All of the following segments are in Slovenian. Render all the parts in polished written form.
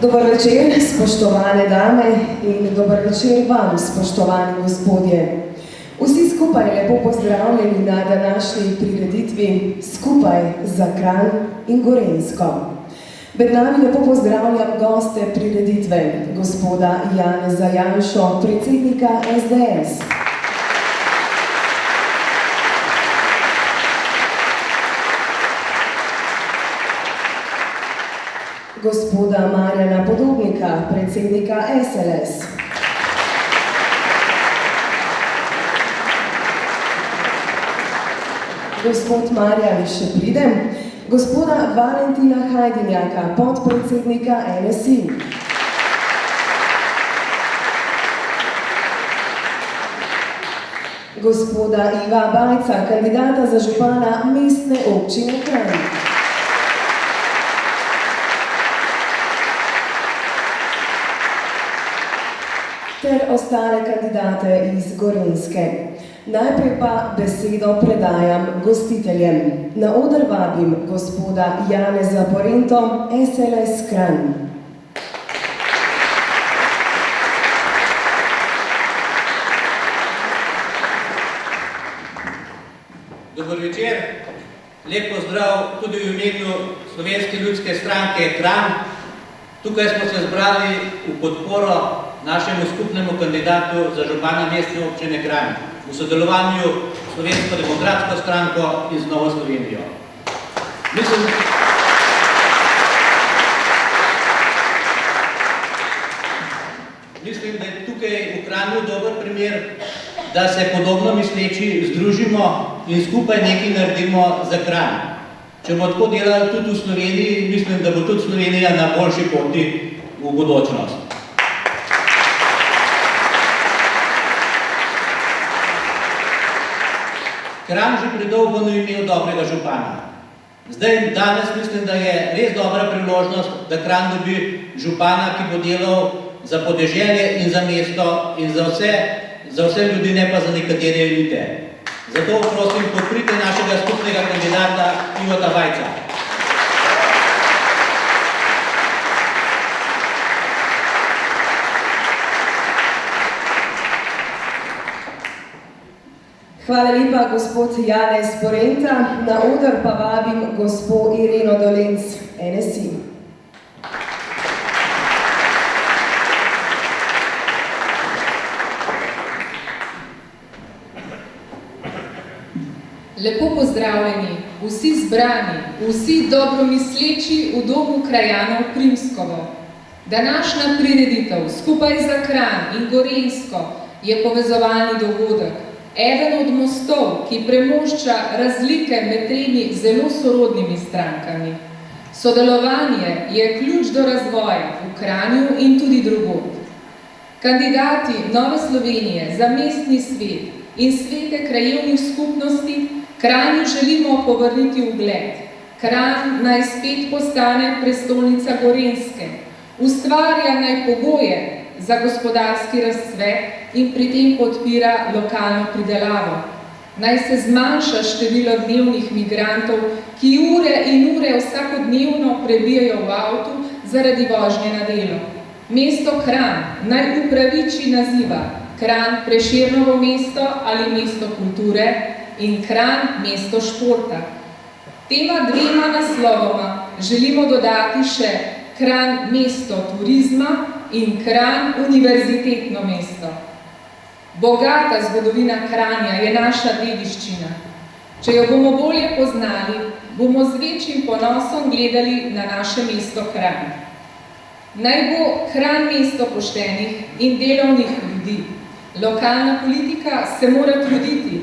Dober večer, spoštovane dame in dober večer vam, spoštovani gospodje. Vsi skupaj lepo pozdravljeni na današnji prireditvi Skupaj za Kranj in Gorenjsko. Med nami lepo pozdravljam goste prireditve, gospoda Janeza Janšo, predsednika SDS. Gospoda Marjana Podobnika, predsednika SLS. Gospod Marjan še pride. Gospoda Valentina Hajdinjaka, podpredsednika NSI. Gospoda Iva Bajca, kandidata za župana mestne občine Kranj. Ter ostale kandidate iz Gorenjske. Najprej pa besedo predajam gostiteljem. Na oder vabim gospoda Janeza Porento, SLS Kranj. Dober večer, lep pozdrav tudi v imenu Slovenske ljudske stranke Kranj. Tukaj smo se zbrali v podporo našemu skupnemu kandidatu za župana mestne občine Kranj v sodelovanju Slovensko demokratsko stranko in z Novo Slovenijo. Mislim, da je tukaj v Kranju dober primer, da se podobno misleči združimo in skupaj nekaj naredimo za Kranj. Če bomo tako delali tudi v Sloveniji, mislim, da bo tudi Slovenija na boljši poti v bodočnost. Kranj že predolgo ni imel dobrega župana. Zdaj, danes mislim, da je res dobra priložnost, da Kranj dobi župana, ki bo delal za podeželje in za mesto in za vse ljudi, ne pa za nekatere elite. Zato prosim, podprite našega skupnega kandidata Ivota Bajca. Hvala lepa, gospod Janez Porenta. Na oder pa vabim gospo Ireno Dolenc, NSI. Lepo pozdravljeni, vsi zbrani, vsi dobromisleči v domu krajanov Primskovo. Današnja prireditev Skupaj za Kranj in Gorenjsko je povezovalni dogodek. Eden od mostov, ki premošča razlike med tremi zelo sorodnimi strankami. Sodelovanje je ključ do razvoja v Kranju in tudi drugod. Kandidati Nove Slovenije za mestni svet in svete krajevnih skupnosti Kranju želimo povrniti ugled. Kranj naj spet postane prestolnica Gorenjske, ustvarja naj pogoje za gospodarski razcvet in pri tem podpira lokalno pridelavo. Naj se zmanjša število dnevnih migrantov, ki ure in ure vsakodnevno prebijajo v avtu zaradi vožnje na delo. Mesto Kranj naj upraviči naziva Kranj Prešernovo mesto ali mesto kulture in Kranj mesto športa. Tema dvema naslovoma želimo dodati še Kranj mesto turizma in Kranj univerzitetno mesto. Bogata zgodovina Kranja je naša dediščina. Če jo bomo bolje poznali, bomo z večjim ponosom gledali na naše mesto Kranj. Naj bo Kranj mesto poštenih in delovnih ljudi. Lokalna politika se mora truditi,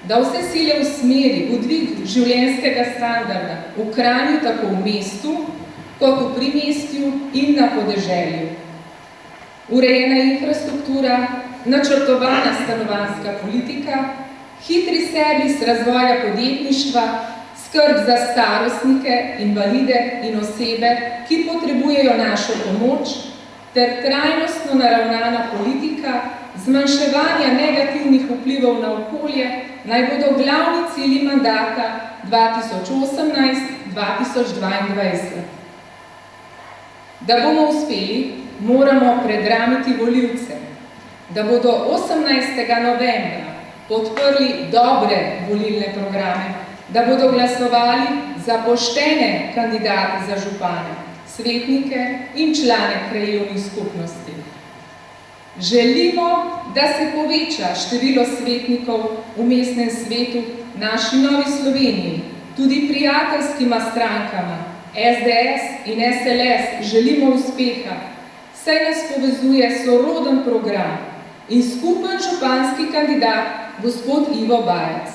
da vse sile usmeri v dvig življenjskega standarda v Kranju, tako v mestu, kot v primestju in na podeželju. Urejena infrastruktura, načrtovana stanovanjska politika, hitri servis razvoja podjetništva, skrb za starostnike, invalide in osebe, ki potrebujejo našo pomoč, ter trajnostno naravnana politika zmanjševanja negativnih vplivov na okolje naj bodo glavni cilji mandata 2018-2022. Da bomo uspeli, moramo predramiti volivce, da bodo 18. novembra podprli dobre volilne programe, da bodo glasovali za poštene kandidate za župane, svetnike in člane krajevnih skupnosti. Želimo, da se poveča število svetnikov v mestnem svetu naši Novi Sloveniji, tudi prijateljskima strankama, SDS in SLS želimo uspeha, saj nas povezuje soroden program in skupen županski kandidat gospod Ivo Bajec.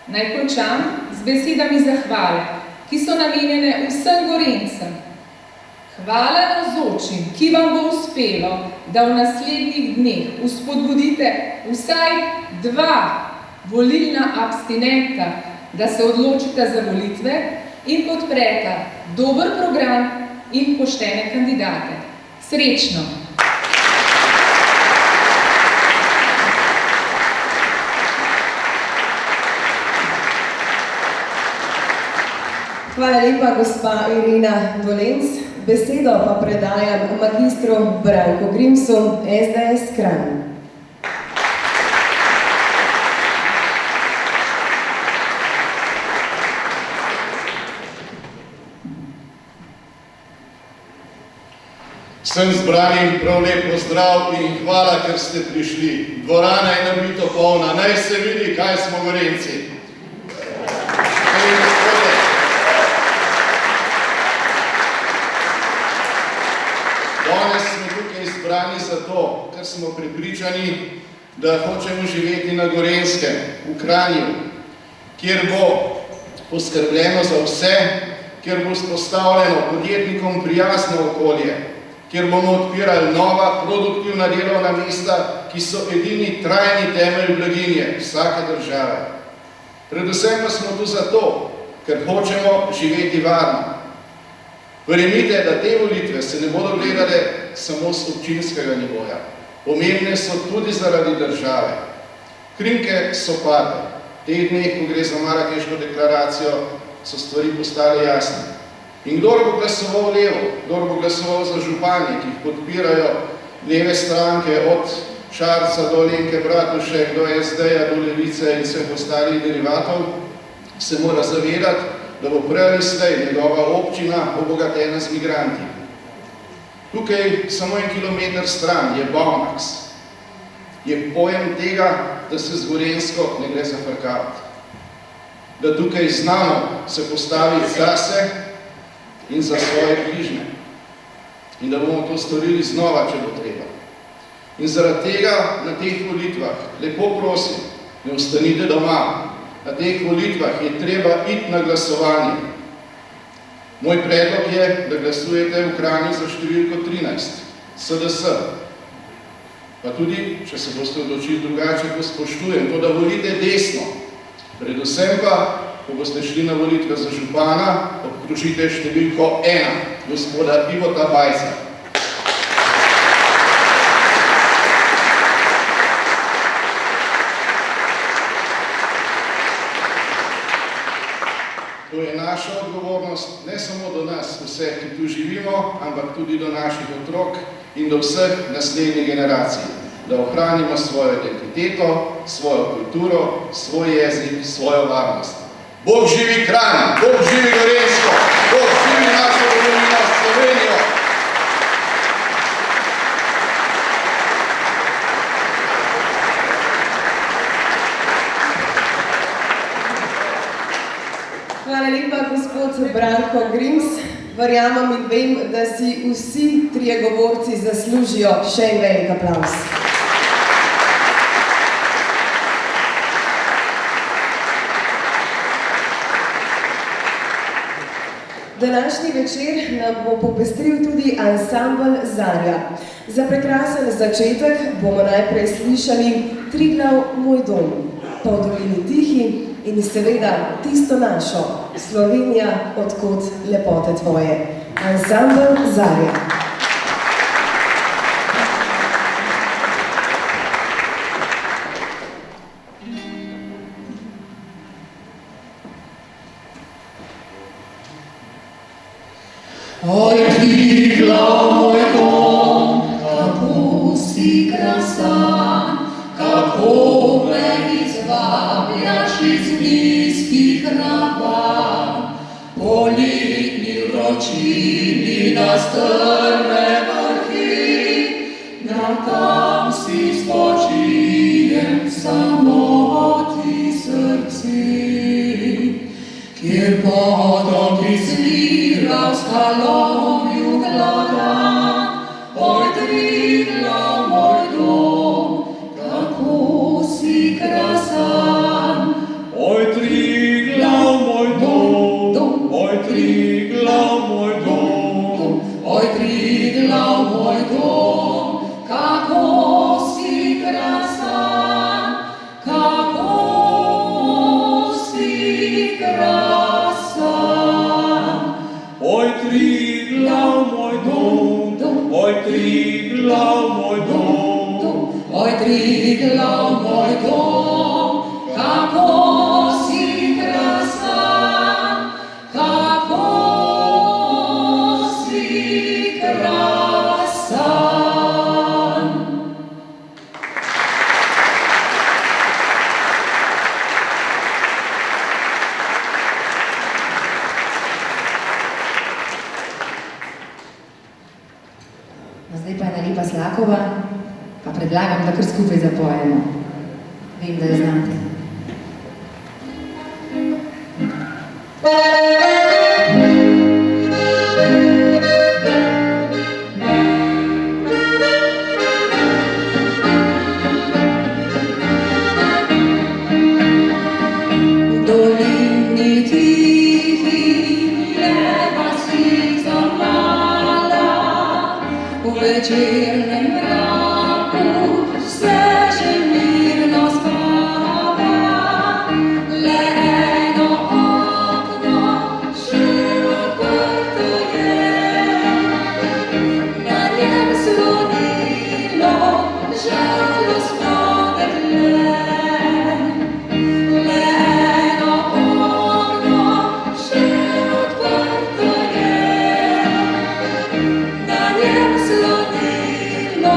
Naj končam z besedami zahvale, ki so namenjene vsem Gorencem. Hvala navzočim, ki vam bo uspelo, da v naslednjih dneh vzpodbudite vsaj 2 volilna abstinenta, da se odločite za volitve in podprete dober program in poštene kandidate. Srečno! Hvala lepa, gospa Irena Dolenc. Besedo pa predajam magistru Branku Grimsu, SDS Kranj. Vsem zbranim prav lep pozdrav in hvala, ker ste prišli. Dvorana je nabito polna, naj se vidi, kaj smo Gorenci. Danes smo tukaj zbrani zato, ker smo prepričani, da hočemo živeti na Gorenskem, v Kranju, kjer bo poskrbljeno za vse, kjer bo vzpostavljeno podjetnikom prijazno okolje, kjer bomo odpirali nova, produktivna delovna mesta, ki so edini trajni temelj blaginje vsake države. Predvsem pa smo tu zato, ker hočemo živeti varno. Verjemite, da te volitve se ne bodo gledale samo z občinskega nivoja. Pomembne so tudi zaradi države. Krinke so padle. Te dneh, ko gre za Marakeško deklaracijo, so stvari postale jasne. In kdor bo glasoval levo, kdor bo glasoval za županje, ki jih podpirajo leve stranke, od Šarca do Alenke Bratušek, do SD-ja, do Levice in vseh ostalih derivatov, se mora zavedati, da bo prej ali slej njegova občina obogatena z migranti. Tukaj, samo 1 kilometer stran, je Baumax. Je pojem tega, da se z Gorenjsko ne gre zafrkavati. Da tukaj znamo se postaviti zase in za svoje bližnje. In da bomo to storili znova, če bo treba. In zaradi tega na teh volitvah, lepo prosim, ne ostanite doma. Na teh volitvah je treba iti na glasovanje. Moj predlog je, da glasujete v Kranju za številko 13, SDS. Pa tudi, če se boste odločili drugače, ko spoštujem, to, da volite desno. Predvsem pa, ko boste šli na volitve za župana, obkrožite številko 1, gospoda Ivota Bajca. To je naša odgovornost, ne samo do nas, vseh, ki tu živimo, ampak tudi do naših otrok in do vseh naslednjih generacij, da ohranimo svojo identiteto, svojo kulturo, svoj jezik, svojo varnost. Bog živi Kranj, Bog živi Gorenjsko, Bog živi našo domovino Slovenijo. Hvala lepa, gospod Branko Grims. Verjamem in vem, da si vsi 3 govorci zaslužijo še en velik aplavz. Današnji večer nam bo popestril tudi ansambel Zarja. Za prekrasen začetek bomo najprej slišali Triglav moj dom, pa v dolini Tihi in seveda tisto našo, Slovenija, odkot lepote tvoje. Ansambel Zarja. Oj, Triglav moj dom, kako si krasan, kako me izvabljaš iz nizkih ravan. Po letni vročini na strme vrhi, na tam si spočijem samoti srci. Kjer potok izvira v skalovju gladan, oj Triglav moj dom, kako si krasan. Oj Triglav moj dom, oj Triglav moj dom, Oj Triglav moj dom, kako si krasan, kako si krasan. oj Triglav moj dom, oj Triglav moj dom, Oj Triglav moj dom, kako si krasan, kako si krasan. No, zdaj pa je ena lepa Slakova, pa predlagam, da kar skupaj zapojemo. Vem, da jo znate. V dolini tihi je vasica mala, v večernem mraku se že mirno spava. Le eno okno še odprto je, na njem slonilo žalostno dekle. Le eno okno še odprto je, na njem slonilo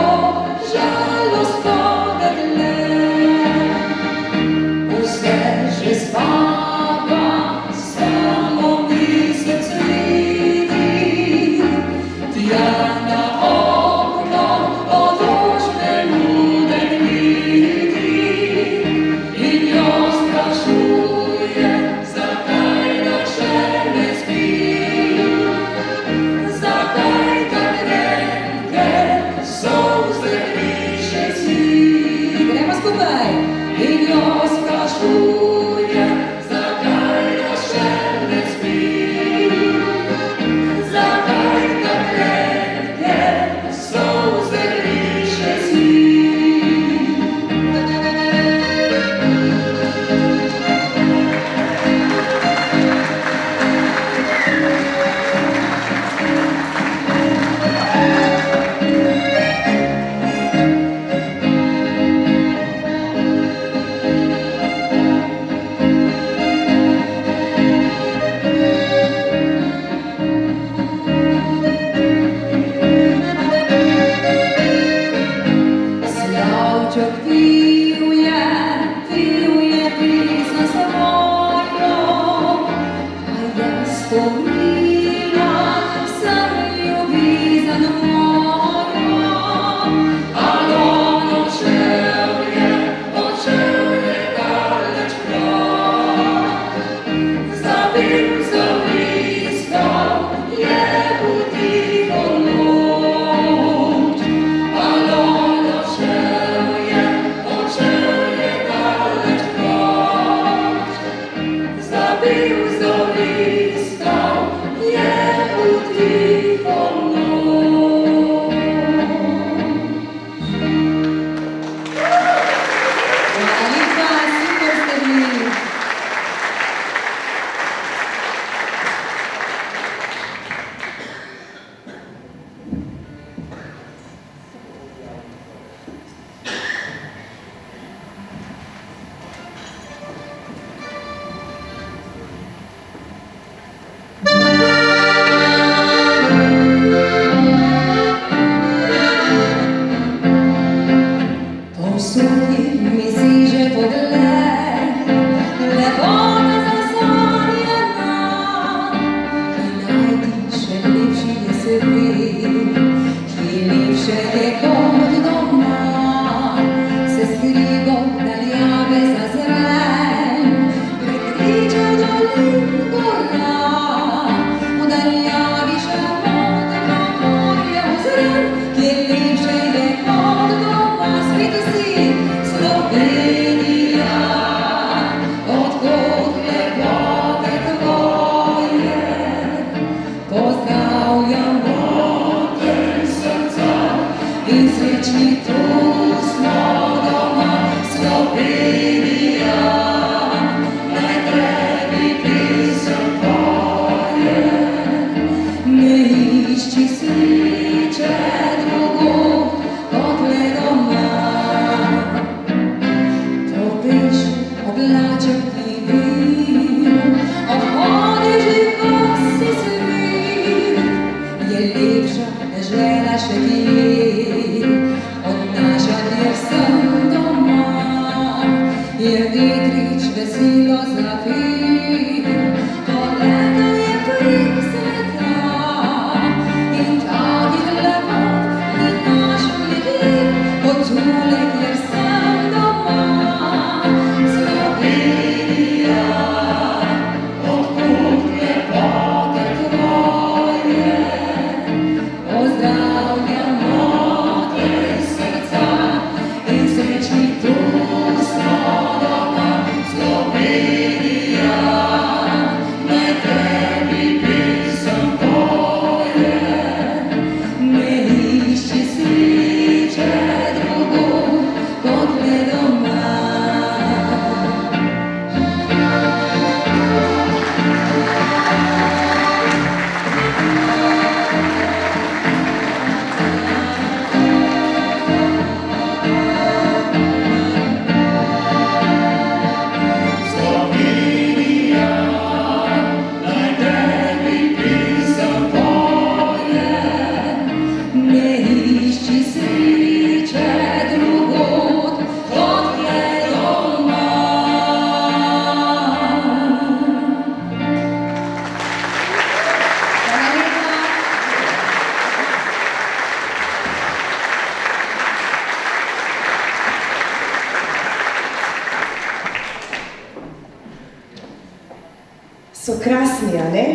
krasni, a ne?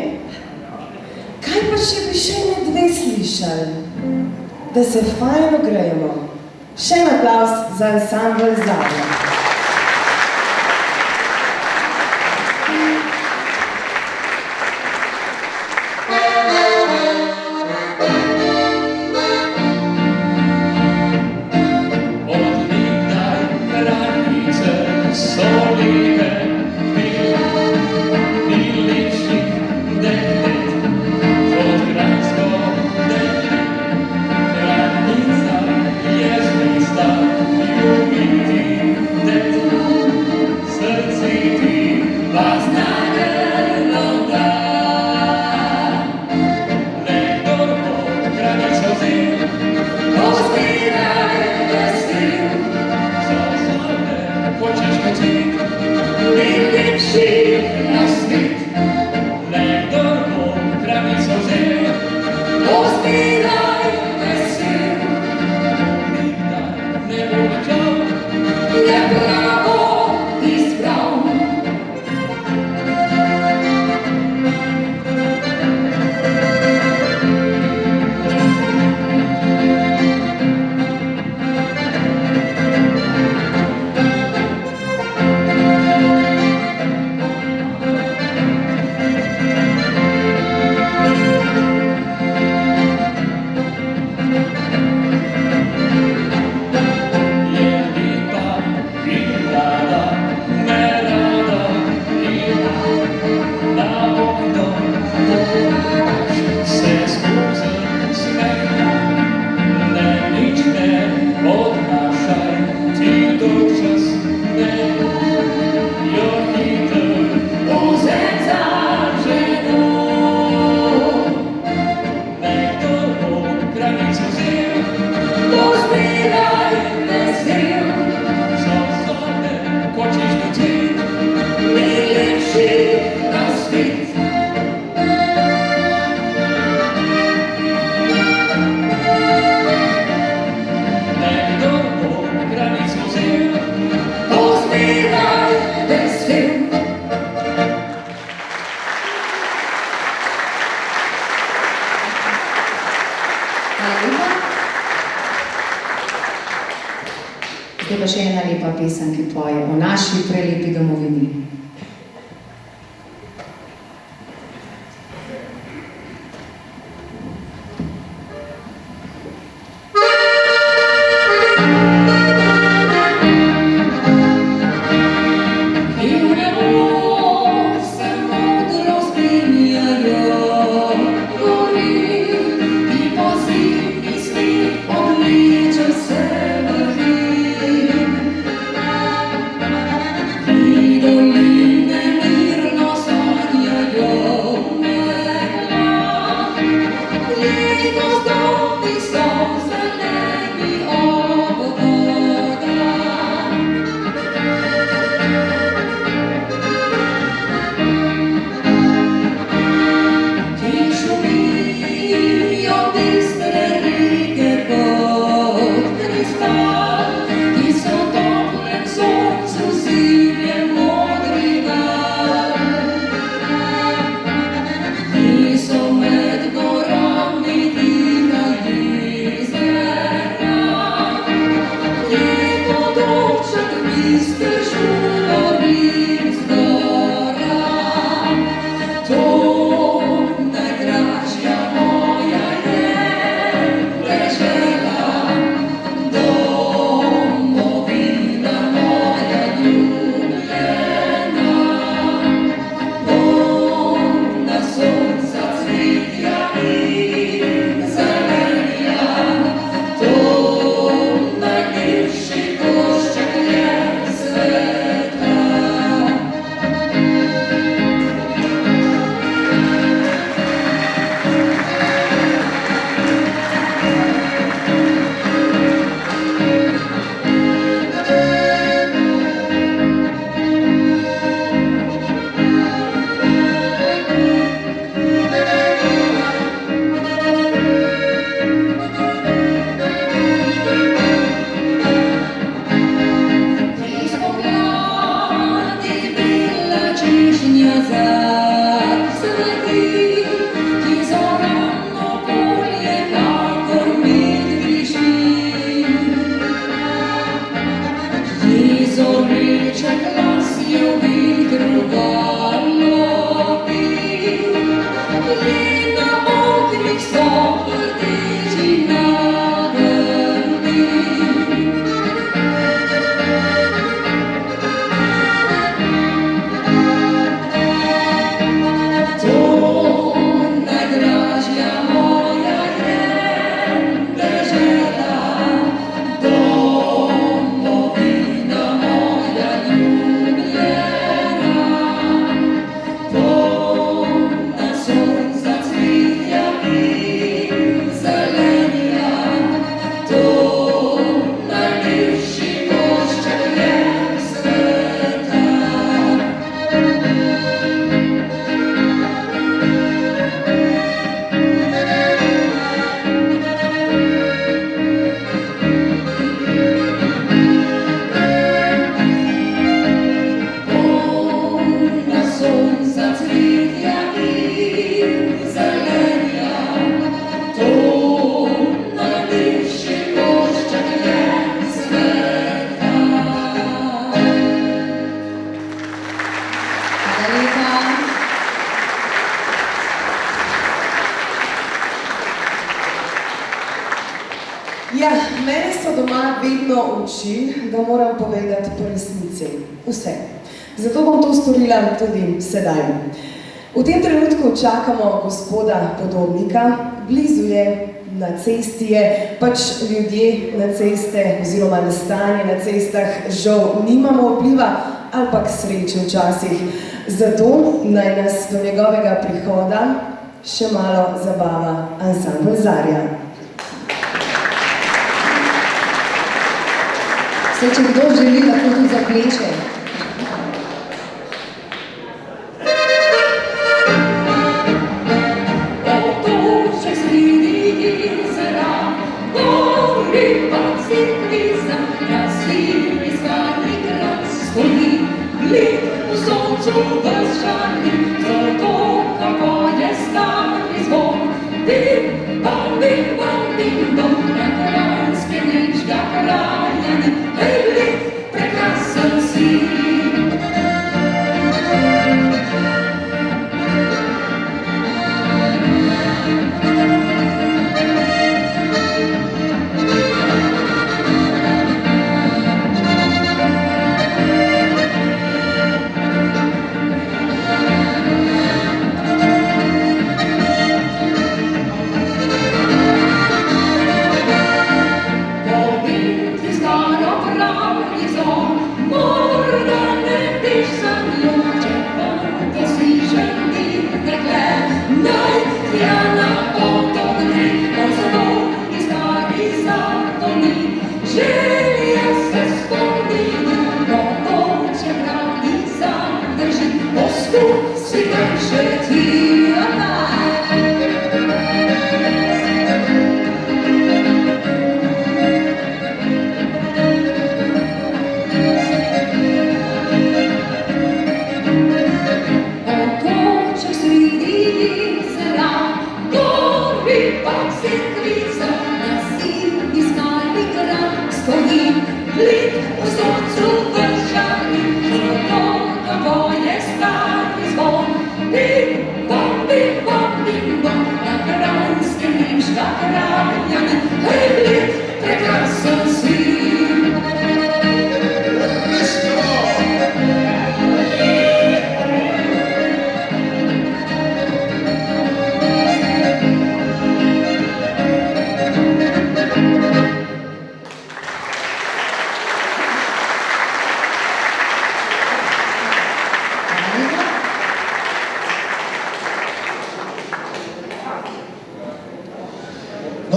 Kaj pa še bi še ne dve slišali? Da se fajn ogrejemo. Še en aplavz za ansambl Zarja. Zdaj pa še ena lepa pesem, ki poje o naši prelepi domovini. So med gorami tiha jezera. Ja, mene so doma vedno učili, da moram povedati po resnici. Vse. Zato bom to storila tudi sedaj. V tem trenutku čakamo gospoda Podobnika, blizu je, na cesti je, pač ljudje na ceste oziroma na stanje na cestah žal nimamo vpliva, ampak sreče včasih. Zato naj nas do njegovega prihoda še malo zabava ansambl Zarja. Se, če kdo želi, lahko tudi zapleče.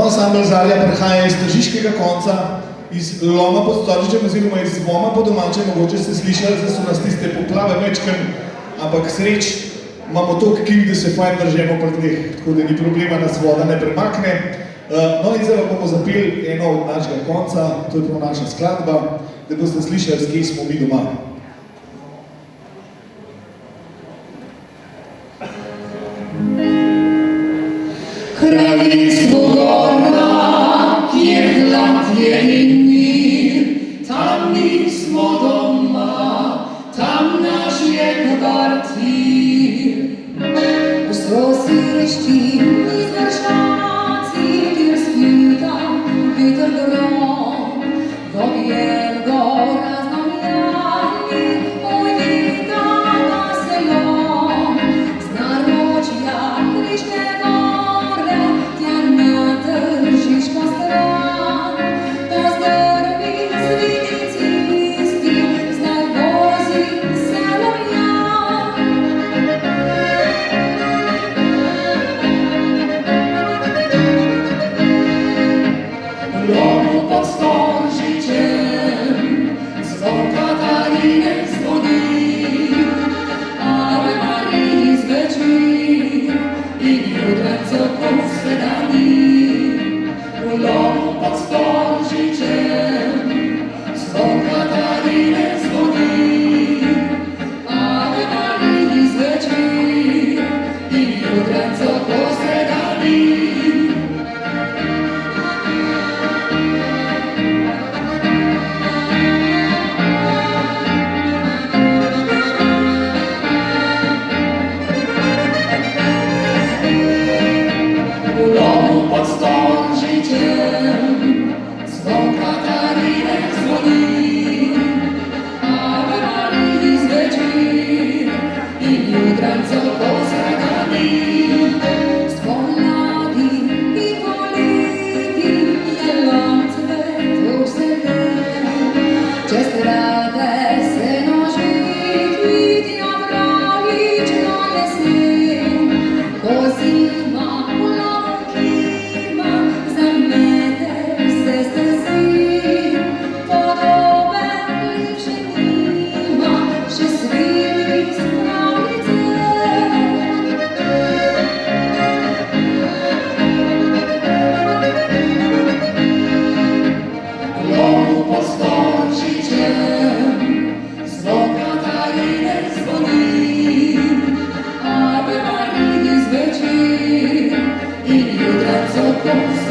Ansambl Zarja prihaja iz tržiškega konca, iz loma pod Stožičem oziroma iz Zvoma po domače, mogoče ste slišali, da so nas tiste poplave večkrat, ampak sreč imamo toliko kil, da se fajn držemo pri tleh, tako da ni problema, nas voda ne premakne. No in zdaj bomo zapeli eno od našega konca, to je pa naša skladba, da boste slišali, s kje smo mi doma. Kraljestvo gorna, kjer hlad je in mir, tam nismo doma, tam naš je kvartir. Vso srešči iz vršaci, kjer spita veter grom, vodijem go raznomljan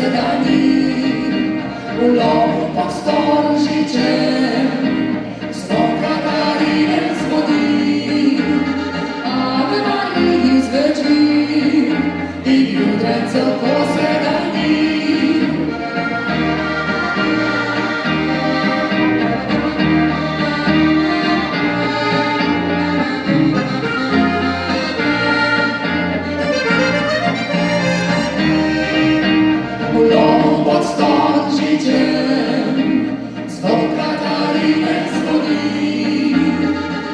sedani, v lomu pod Storžičem, zvon Katarine zvodi, Ave Mariji zveči in jutrencev posedani. Pod Storžičem, zvon Katarine zvoni,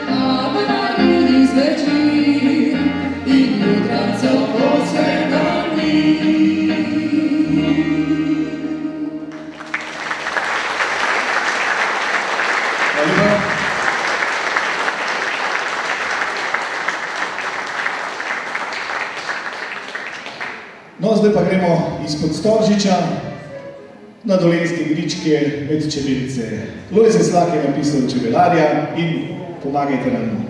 Ave Mariji zveči in jutrancev posedani. Hvala lepa. No, zdaj pa gremo izpod Storžiča na Dolenjske gričke med čebelice. Lojze Slak je napisal Čebelarja in pomagajte nam.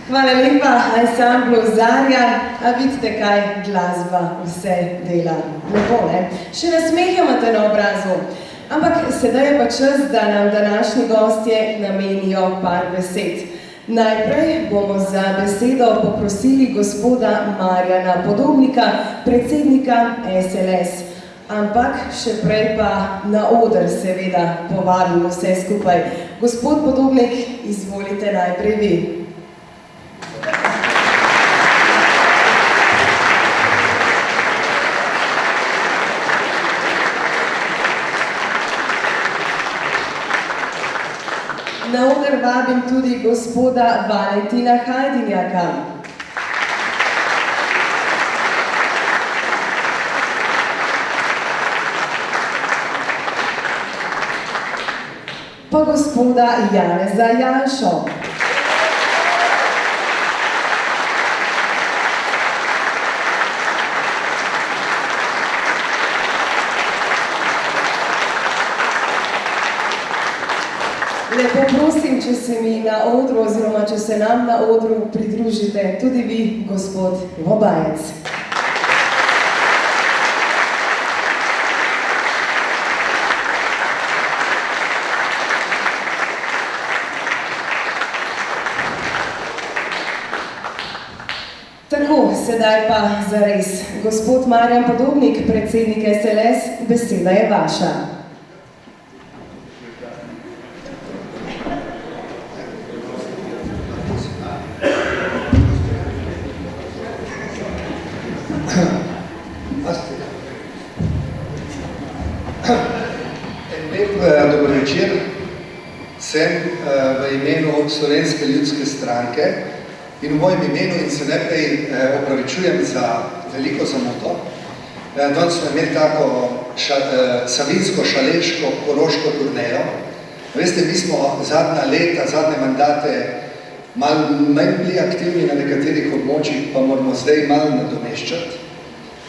Hvala lepa ansamblu Zarja, a vidite, kaj glasba vse dela. Lepo, ne? Še nasmeh imate na obrazu. Ampak sedaj je pa čas, da nam današnji gostje namenijo par besed. Najprej bomo za besedo poprosili gospoda Marjana Podobnika, predsednika SLS. Ampak še prej pa na oder seveda povabim vse skupaj. Gospod Podobnik, izvolite najprej vi. Na oder vabim tudi gospoda Valentina Hajdinjaka. Pa gospoda Janeza Janšo. Lepo prosim, če se mi na odru oziroma če se nam na odru pridružite tudi vi, gospod Vobajec. Tako, sedaj pa zares. Gospod Marjan Podobnik, predsednik SLS, beseda je vaša. Dober večer. Sem v imenu Slovenske ljudske stranke in v mojem imenu in se najprej opravičujem za veliko zamudo. Danes smo imeli tako savinsko-šaleško koroško turnejo. Veste, mi smo zadnja leta, zadnje mandate malo manj bili aktivni na nekaterih območjih, pa moramo zdaj malo nadomeščati.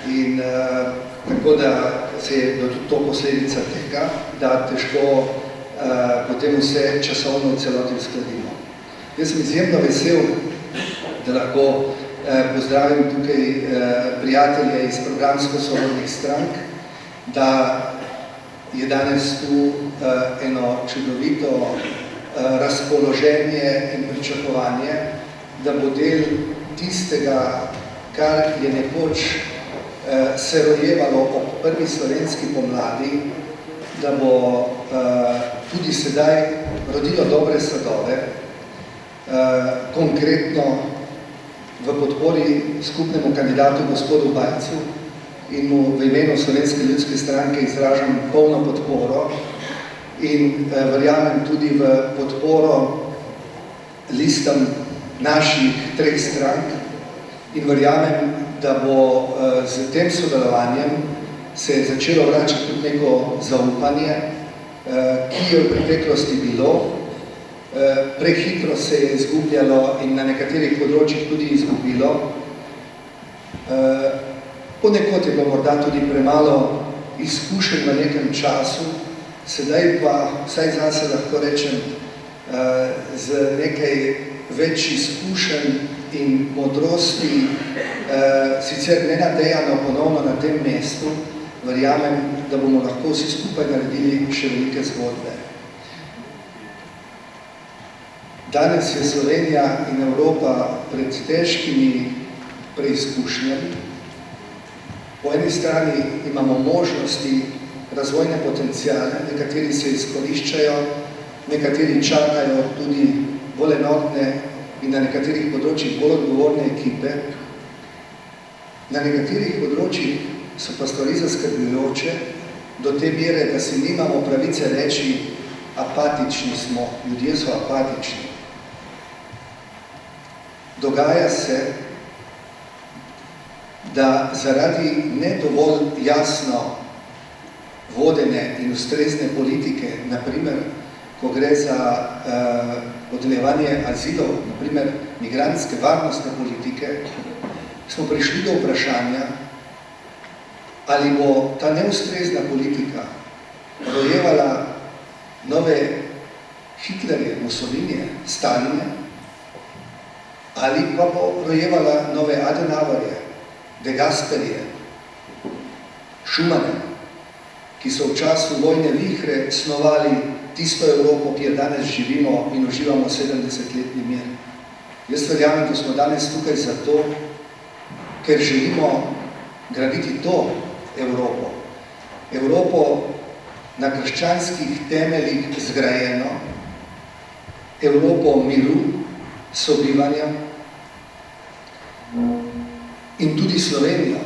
In tako da se je tudi to posledica tega, da težko potem vse časovno v celoti uskladimo. Jaz sem izjemno vesel, da lahko pozdravim tukaj prijatelje iz programsko-sorodnih strank, da je danes tu eno čudovito razpoloženje in pričakovanje, da bo del tistega, kar je nekoč se rojevalo ob prvi slovenski pomladi, da bo tudi sedaj rodilo dobre sadove, konkretno v podpori skupnemu kandidatu gospodu Bajcu in mu v imenu Slovenske ljudske stranke izražam polno podporo in verjamem tudi v podporo listam naših treh strank in verjamem, da bo z tem sodelovanjem se je začelo vračati tudi neko zaupanje, ki je v preteklosti bilo. Prehitro se je izgubljalo in na nekaterih področjih tudi izgubilo. Ponekod je bilo morda tudi premalo izkušenj v nekem času, sedaj pa, vsaj zase lahko rečem, z nekaj več izkušenj in modrosti, sicer nenadejano ponovno na tem mestu, verjamem, da bomo lahko vsi skupaj naredili še velike zgodbe. Danes je Slovenija in Evropa pred težkimi preizkušnjami. Po eni strani imamo možnosti, razvojne potenciale, nekateri se izkoriščajo, nekateri čakajo tudi bolj enotne in na nekaterih področjih bolj odgovorne ekipe. Na nekaterih področjih so pa stvari zaskrbljujoče do te mere, da si nimamo pravice reči, apatični smo, ljudje so apatični. Dogaja se, da zaradi ne dovolj jasno vodene in ustrezne politike, naprimer, ko gre za podeljevanje azilov, naprimer migrantske varnostne politike, smo prišli do vprašanja, ali bo ta neustrezna politika rojevala nove Hitlerje, Mussolinije, Staline, ali pa bo rojevala nove Adenauerje, De Gasperije, Schumane, ki so v času vojne vihre snovali tisto Evropo, ki jo danes živimo in uživamo 70-letni mir. Jaz verjamem, da smo danes tukaj zato, ker želimo graditi to Evropo. Evropo na krščanskih temeljih zgrajeno, Evropo miru, sobivanja in tudi Slovenijo.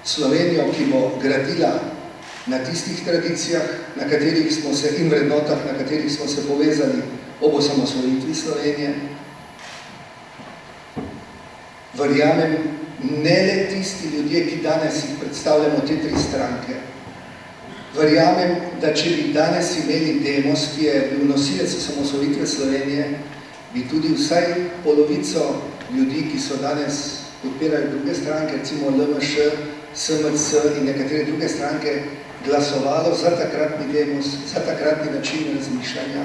Slovenijo, ki bo gradila na tistih tradicijah, na katerih smo se in vrednotah, na katerih smo se povezali ob osamosvojitvi Slovenije. Verjamem, ne le tisti ljudje, ki danes jih predstavljamo te tri stranke. Verjamem, da če bi danes imeli Demos, ki je bil nosilec osamosvojitve Slovenije, bi tudi vsaj polovico ljudi, ki so danes podpirali druge stranke, recimo LMŠ, SMC in nekatere druge stranke, glasovalo za takratni Demos, za takratni način razmišljanja.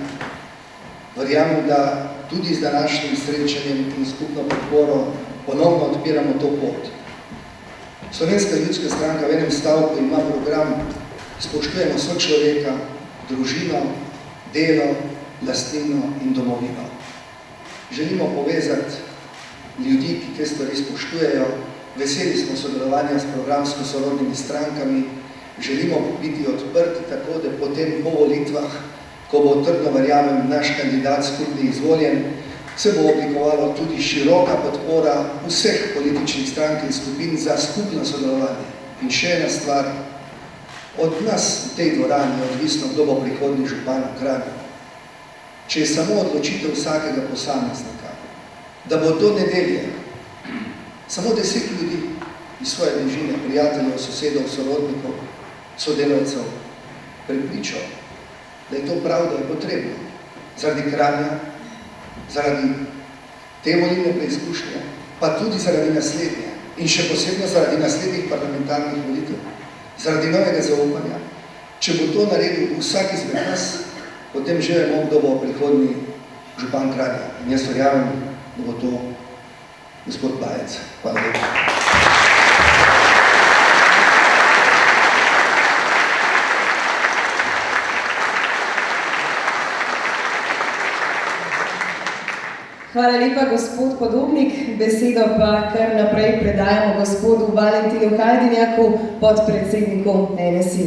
Verjamem, da tudi z današnjim srečanjem in skupno podporo ponovno odpiramo to pot. Slovenska ljudska stranka v enem stavku ima program Spoštujemo sočloveka, družino, delo, lastnino in domovino. Želimo povezati ljudi, ki te stvari spoštujejo. Veseli smo sodelovanja s programsko sorodnimi strankami. Želimo biti odprti tako, da potem po volitvah, ko bo trdno verjamem naš kandidat skupni izvoljen, se bo oblikovalo tudi široka podpora vseh političnih strank in skupin za skupno sodelovanje. In še ena stvar, od nas v tej dvorani je odvisno, kdo bo prihodnji župan v Kranju. Če je samo odločitev vsakega posameznika, da bo do nedelje samo 10 ljudi iz svoje bližine, prijateljev, sosedov, sorodnikov, sodelavcev prepričal, da je to prav, da je potrebno. Zaradi Kranja, zaradi te volilne preizkušnje, pa tudi zaradi naslednje in še posebno zaradi naslednjih parlamentarnih volitev, zaradi novega zaupanja. Če bo to naredil vsak izmed nas, potem že vemo, kdo bo prihodnji župan Kranja. In jaz verjamem, da bo to gospod Bajec. Hvala lepa. Hvala lepa, gospod Podobnik. Besedo pa kar naprej predajamo gospodu Valentinu Hajdinjaku, podpredsedniku NSI.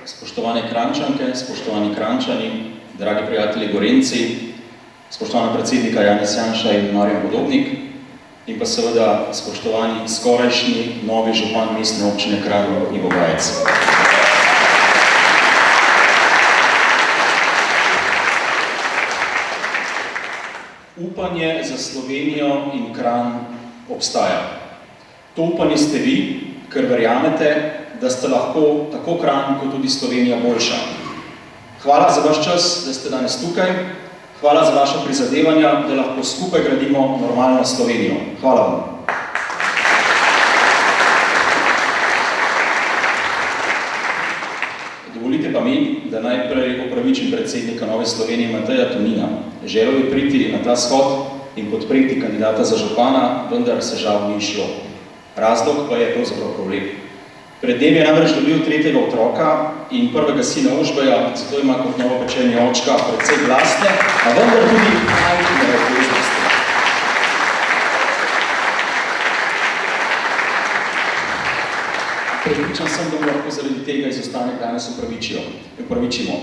Spoštovane Kranjčanke, spoštovani Kranjčani, dragi prijatelji Gorenci, spoštovana predsednika Janez Janša in Marjan Podobnik in pa seveda spoštovani skorajšnji novi župan mestne občine Kranj Ivo Bajec. Upanje za Slovenijo in Kranj obstaja. To upanje ste vi, ker verjamete, da ste lahko tako Kranj kot tudi Slovenija boljša. Hvala za vaš čas, da ste danes tukaj. Hvala za vaše prizadevanja, da lahko skupaj gradimo normalno Slovenijo. Hvala vam. Dovolite pa mi, da najprej opravičim predsednika Nove Slovenije Mateja Tonina. Želel je priti na ta shod in podpreti kandidata za župana, vendar se žal ni šlo. Razlog pa je pravzaprav problem. Pred dnevi je namreč dobil tretjega otroka in prvega sina Užbeja, zato ima kot novopečeni očka precej glasne, a vendar tudi majhne obveznosti. Prepričan sem, da mu lahko zaradi tega izostanek danes upravičimo.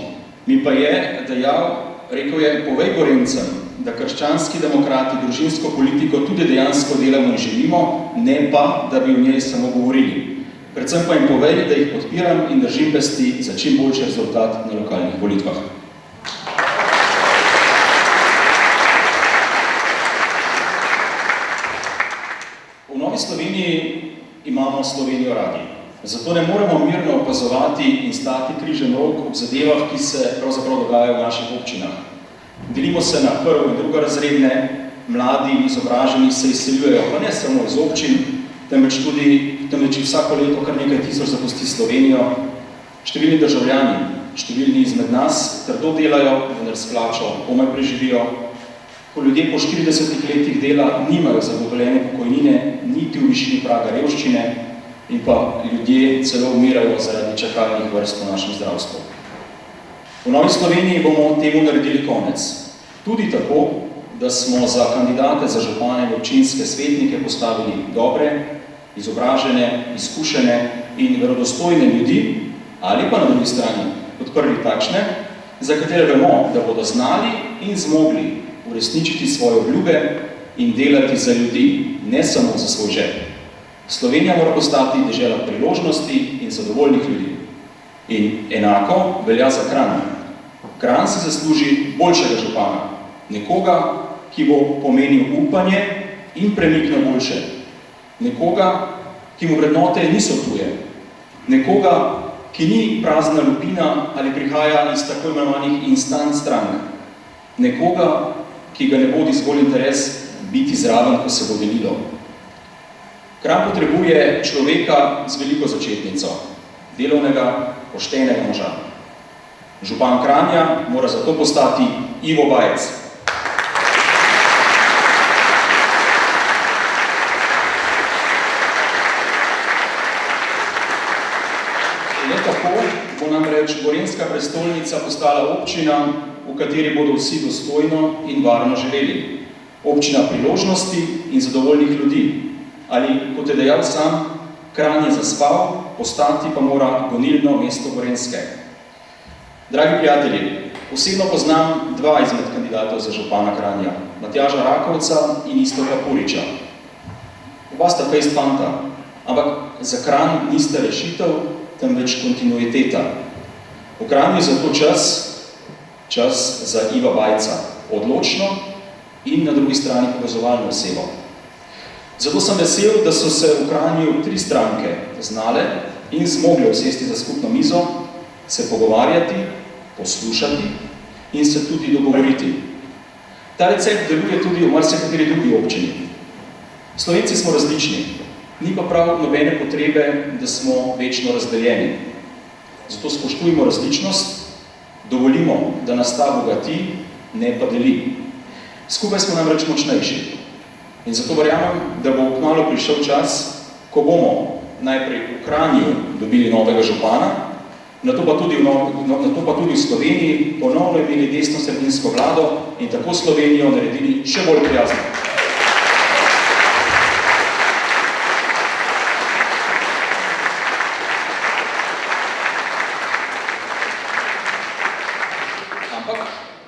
Mi pa je dejal, rekel je, povej Gorencem, da krščanski demokrati družinsko politiko tudi dejansko delamo in živimo, ne pa, da bi o njej samo govorili. Predvsem pa jim povej, da jih podpiram in držim pesti za čim boljši rezultat na lokalnih volitvah. V Novi Sloveniji imamo Slovenijo radi. Zato ne moremo mirno opazovati in stati križem rok ob zadevah, ki se pravzaprav dogajajo v naših občinah. Delimo se na prvo in drugorazredne, mladi in izobraženi se izseljujejo, pa ne samo iz občin, temveč vsako leto kar nekaj tisoč zapusti Slovenijo. Številni državljani, številni izmed nas trdo delajo, vendar s plačo komaj preživijo. Ko ljudje po 40 letih dela nimajo zagotovljene pokojnine, niti v višini praga revščine, in pa ljudje celo umirajo zaradi čakalnih vrst v našem zdravstvu. V Novi Sloveniji bomo temu naredili konec. Tudi tako, da smo za kandidate za župane in občinske svetnike postavili dobre, izobražene, izkušene in verodostojne ljudi, ali pa na drugi strani podprli takšne, za katere vemo, da bodo znali in zmogli uresničiti svoje obljube in delati za ljudi, ne samo za svoj žep. Slovenija mora postati dežela priložnosti in zadovoljnih ljudi. In enako velja za Kranj. Kranj si zasluži boljšega župana, nekoga, ki bo pomenil upanje in premik na boljše. Nekoga, ki mu vrednote niso tuje. Nekoga, ki ni prazna lupina ali prihaja iz tako imenovanih instant strank. Nekoga, ki ga ne bodi zgolj interes biti zraven, ko se bo delilo. Kranj potrebuje človeka z veliko začetnico, delovnega, poštenega moža. Župan Kranja mora zato postati Ivo Bajec. Le tako bo namreč gorenjska prestolnica postala občina, v kateri bodo vsi dostojno in varno živeli. Občina priložnosti in zadovoljnih ljudi. Ali, kot je dejal sam, Kranj je zaspal, postati pa mora gonilno mesto Gorenjske. Dragi prijatelji, osebno poznam dva izmed kandidatov za župana Kranja, Matjaža Rakovca in Iztoka Puriča. Oba sta fejst fanta, ampak za Kranj nista rešitev, temveč kontinuiteta. V Kranju je zato čas za Iva Bajca, odločno in na drugi strani povezovalno osebo. Zato sem vesel, da so se v Kranju 3 stranke znale in zmogle usesti za skupno mizo, se pogovarjati, poslušati in se tudi dogovoriti. Ta recept deluje tudi v marsikateri drugi občini. Slovenci smo različni, ni pa prav nobene potrebe, da smo večno razdeljeni. Zato spoštujmo različnost, dovolimo, da nas ta bogati, ne pa deli. Skupaj smo namreč močnejši. In zato verjamem, da bo kmalu prišel čas, ko bomo najprej v Kranju dobili novega župana, nato pa tudi v Sloveniji ponovno imeli desno-sredinsko vlado in tako Slovenijo naredili še bolj prijazno.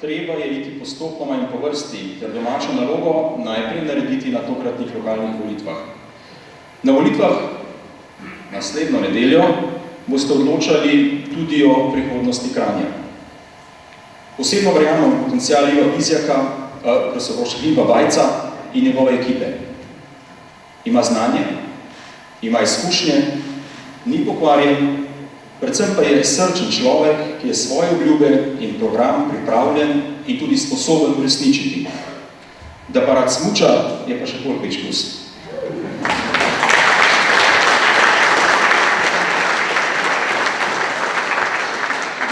Treba je iti postopoma in po vrsti, ter domačo nalogo najprej narediti na tokratnih lokalnih volitvah. Na volitvah naslednjo nedeljo boste odločali tudi o prihodnosti Kranja. Osebno verjamem v potencial Iva Bajca in njegove ekipe. Ima znanje, ima izkušnje, ni pokvarjen, predvsem pa je srčen človek, ki je svoje obljube in program pripravljen in tudi sposoben uresničiti. Da pa rad smuča, je pa še bolj več plus.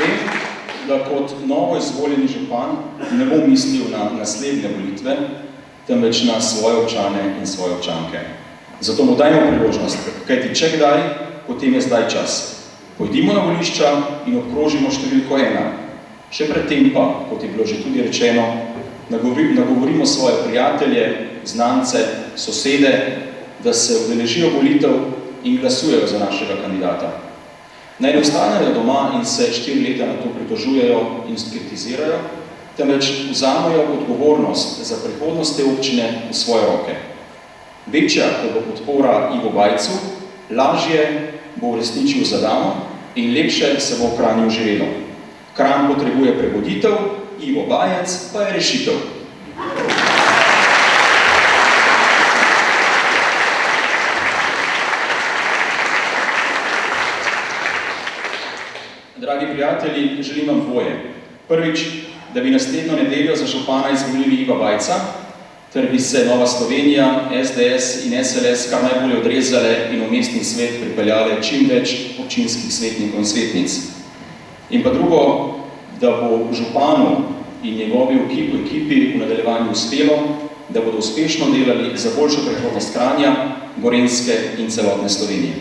Vem, da kot novo izvoljeni župan ne bom mislil na naslednje volitve, temveč na svoje občane in svoje občanke. Zato mu dajmo priložnost, kajti če kdaj, potem je zdaj čas. Pojdimo na volišča in obkrožimo številko 1. Še predtem pa, kot je bilo že tudi rečeno, nagovorimo svoje prijatelje, znance, sosede, da se udeležijo volitev in glasujejo za našega kandidata. Naj ne ostanejo doma in se 4 leta na to pritožujejo in skritizirajo, temveč vzamejo odgovornost za prihodnost te občine v svoje roke. Večja, ko bo podpora Ivo Bajcu, lažje bo uresničil zadano in lepše se bo v Kranju živelo. Kranj potrebuje prebuditev, Ivo Bajec pa je rešitev. Dragi prijatelji, želim vam dvoje. Prvič, da bi naslednjo nedeljo za župana izvolili Iva Bajca, ter bi se Nova Slovenija, SDS in SLS kar najbolje odrezale in v mestni svet pripeljale čim več občinskih svetnikov in svetnic. In pa drugo, da bo županu in njegovi ekipi v nadaljevanju uspelo, da bodo uspešno delali za boljšo prihodnost Kranja, Gorenjske in celotne Slovenije.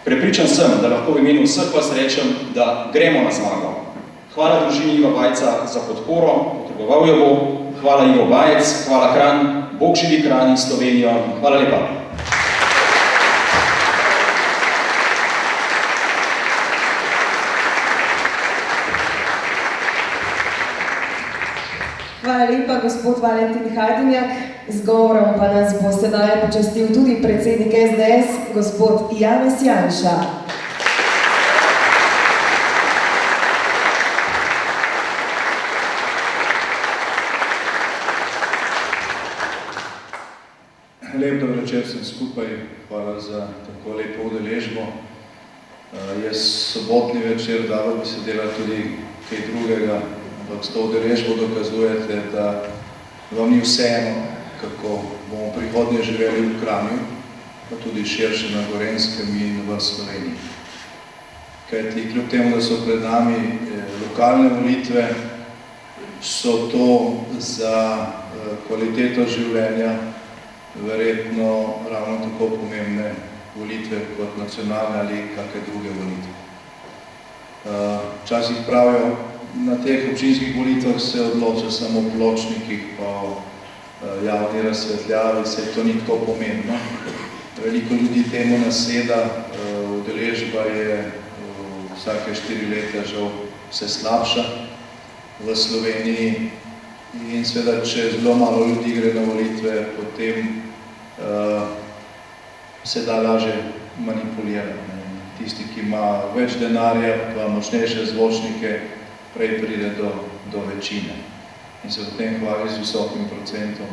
Prepričan sem, da lahko v imenu vseh vas rečem, da gremo na zmago. Hvala družini Iva Bajca za podporo, potreboval jo bo. Hvala Ivo Bajec, hvala Kranj, Bog živi Kranj in Slovenijo. Hvala lepa. Hvala lepa, gospod Valentin Hajdinjak. Z govorom pa nas bo sedaj počastil tudi predsednik SDS, gospod Janez Janša. Lep dober večer vsem skupaj, hvala za tako lepo udeležbo. Jaz sobotni večer dalo bi se delati tudi kaj drugega, ampak s to udeležbo dokazujete, da vam ni vseeno, kako bomo prihodnje živeli v Kranju, pa tudi širše na Gorenjskem in v Sloveniji. Kajti kljub temu, da so pred nami lokalne volitve, so to za kvaliteto življenja verjetno ravno tako pomembne volitve kot nacionalne ali kakšne druge volitve. Včasih pravijo, na teh občinskih volitvah se odloča samo o pločnikih, pa o javni razsvetljavi, se to ni tako pomembno. Veliko ljudi temu naseda, udeležba je vsake 4 leta žal vse slabša v Sloveniji in seveda, če zelo malo ljudi gre na volitve, potem se da lažje manipulirati. Tisti, ki ima več denarja, pa močnejše zvočnike, prej pride do večine in se potem hvali z visokim procentom,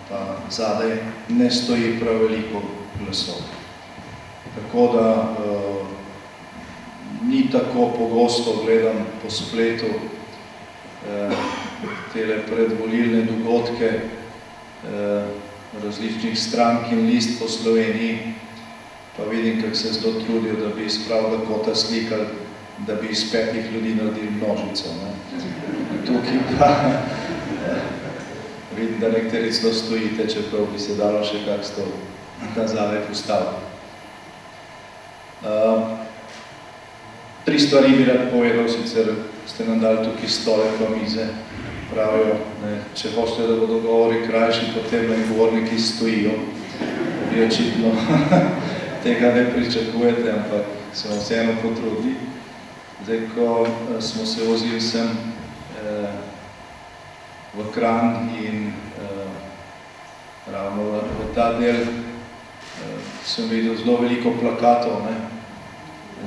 pa zadaj ne stoji prav veliko glasov. Tako da ni tako pogosto gledam po spletu tele predvolilne dogodke različnih strank in list po Sloveniji, pa vidim, kako se zelo trudijo, da bi iz pravega kota slikali, da bi iz 5 ljudi naredili množico. Tukaj pa vidim, da nekateri celo stojite, čeprav bi se dalo še kak stol nazadaj postaviti. 3 stvari bi rad povedal, sicer ste nam dali tukaj stole pa mize. Pravijo, če hočete, da bodo govori krajši, potem naj govorniki stojijo. Vi očitno tega ne pričakujete, ampak smo vseeno potrudili. Zdaj, ko smo se vozili sem v Kranj in ravno v ta del sem videl zelo veliko plakatov.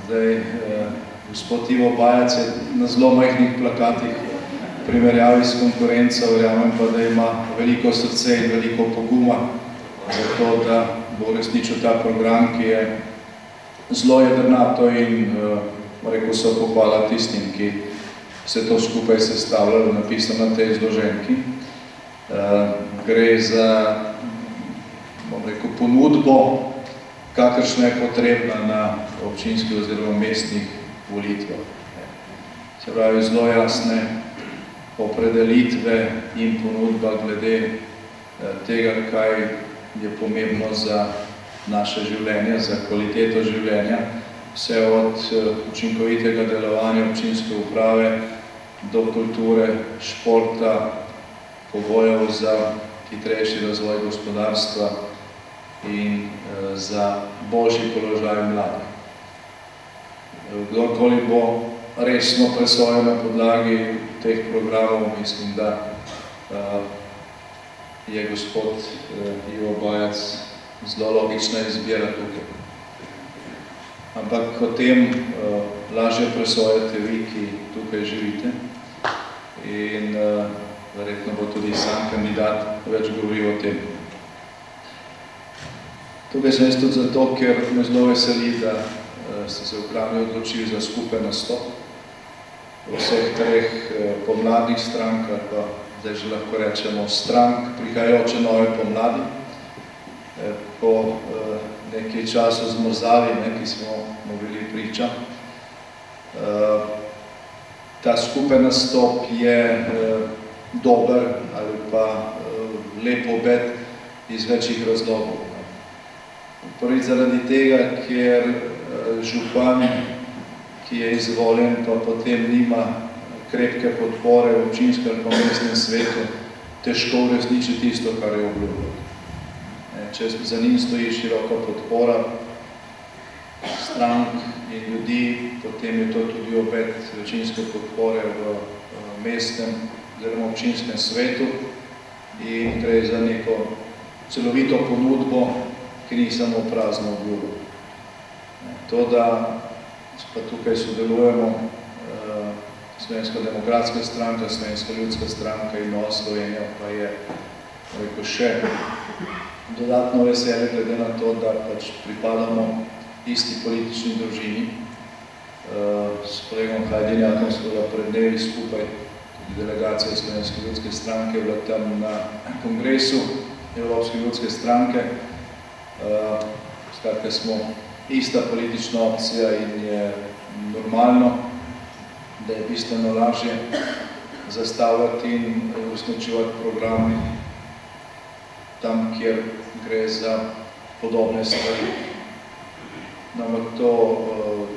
Zdaj, gospod Ivo Bajac je na zelo majhnih plakatih primerjavi s konkurenco, verjamem pa, da ima veliko srce in veliko poguma za to, da bo resničil ta program, ki je zelo jedrnato in rekel so pohvala tistim, ki se to skupaj sestavljalo, napisano na tej izloženki. Gre za, bom rekel, ponudbo, kakršna je potrebna na občinskih oziroma mestnih volitvah. Se pravi, zelo jasne opredelitve in ponudba glede tega, kaj je pomembno za naše življenje, za kvaliteto življenja, vse od učinkovitega delovanja občinske uprave do kulture, športa, pogojev za hitrejši razvoj gospodarstva in za boljši položaj mladih. Kdorkoli bo resno presojal na podlagi teh programov, mislim, da je gospod Ivo Bajac zelo logična izbira tukaj. Ampak o tem lažje presojate vi, ki tukaj živite in verjetno bo tudi sam kandidat več govoril o tem. Tukaj sem jaz tudi zato, ker me zelo veseli, da ste se v Kranju odločili za skupen nastop v vseh 3 pomladnih strankah, pa zdaj že lahko rečemo strank, prihajajoče nove pomladi. Po nekaj času zmrzavi, ki smo mu bili priča. Ta skupen nastop je dober ali pa lep obet iz večjih razlogov. Prvič zaradi tega, ker župan, ki je izvoljen, pa potem nima krepke podpore v občinskem ali pa mestnem svetu, težko uresniči tisto, kar je obljubil. Če za njim stoji široka podpora strank in ljudi, potem je to tudi obet večinske podpore v mestnem oziroma občinskem svetu in gre za neko celovito ponudbo, ki ni samo prazno obljubo. To, da pa tukaj sodelujemo Slovenska demokratska stranka, Slovenska ljudska stranka in Nova Slovenija, pa je še dodatno veselje glede na to, da pač pripadamo isti politični družini. S kolegom Hajdinjakom smo ga pred dnevi skupaj, tudi delegacija Slovenske ljudske stranke je bila tam na kongresu Evropske ljudske stranke. Skratka, smo ista politična opcija in je normalno, da je bistveno lažje zastavljati in uresničevati programi tam, kjer gre za podobne stvari. Ampak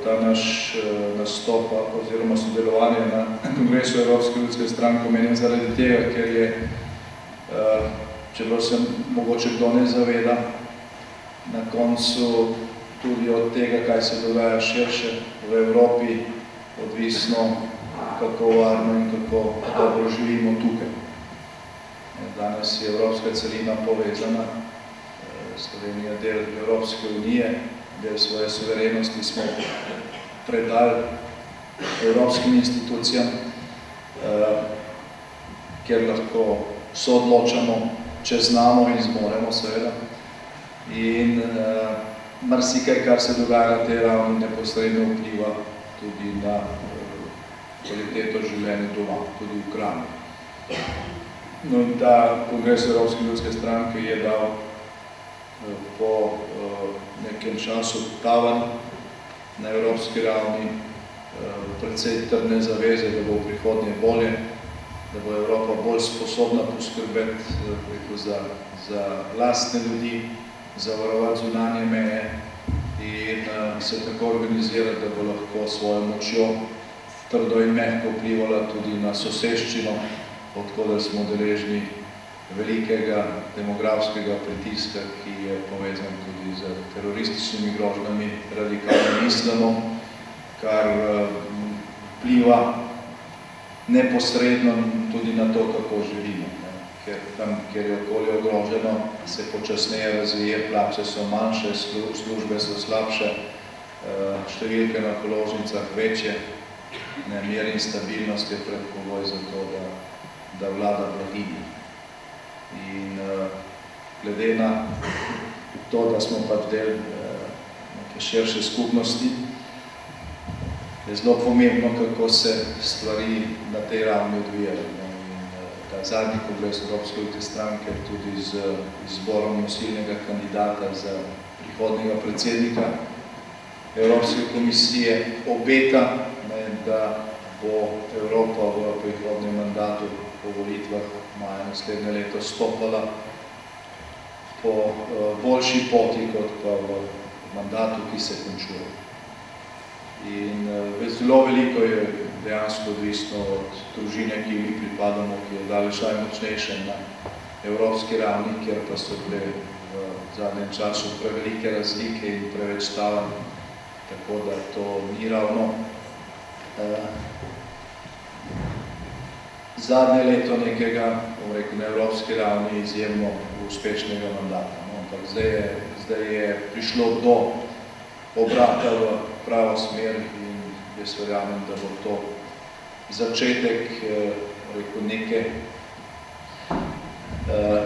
ta naš nastop oziroma sodelovanje na kongresu Evropske ljudske stranke omenjam zaradi tega, ker je, čeprav se mogoče kdo ne zaveda, na koncu tudi od tega, kaj se dogaja širše v Evropi, odvisno, kako varno in kako dobro živimo tukaj. Danes je Evropska celina povezana, Slovenija del Evropske unije, del svoje suverenosti smo predali evropskim institucijam, kjer lahko soodločamo, če znamo in zmoremo seveda. In marsikaj, kar se dogaja na tej ravni, neposredno vpliva tudi na kvaliteto življenja doma, tudi v Kranju. No in ta kongres Evropske ljudske stranke je dal po nekem času tavan na evropski ravni precej trdne zaveze, da bo v prihodnje bolje, da bo Evropa bolj sposobna poskrbeti za lastne ljudi, zavarovati zunanje meje in se tako organizirati, da bo lahko svojo močjo trdo in mehko vplivala tudi na soseščino, odkoder smo deležni velikega demografskega pritiska, ki je povezan tudi z terorističnimi grožnjami, radikalnim islamom, kar vpliva neposredno tudi na to, kako živimo. Ker tam, kjer je okolje ogroženo, se počasneje razvije, plače so manjše, službe so slabše, številke na položnicah večje, mir in stabilnost je predpogoj za to, da vlada blaginja. In glede na to, da smo pač del neke širše skupnosti, je zelo pomembno, kako se stvari na tej ravni odvijajo. Ta zadnji kongres Evropske ljudske stranke tudi z izborom nosilnega kandidata za prihodnjega predsednika Evropske komisije obeta, da bo Evropa v prihodnjem mandatu po volitvah maja naslednje leto stopala po boljši poti kot pa v mandatu, ki se končuje. In zelo veliko je dejansko odvisno od družine, ki mi pripadamo, ki je daleč najmočnejša na evropski ravni, kjer pa so bile v zadnjem času prevelike razlike in preveč stavanj, tako da to ni ravno zadnje leto nekega, bom rekel, na evropski ravni izjemno uspešnega mandata. Ampak zdaj je prišlo do obrata v pravo smer in jaz verjamem, da bo to začetek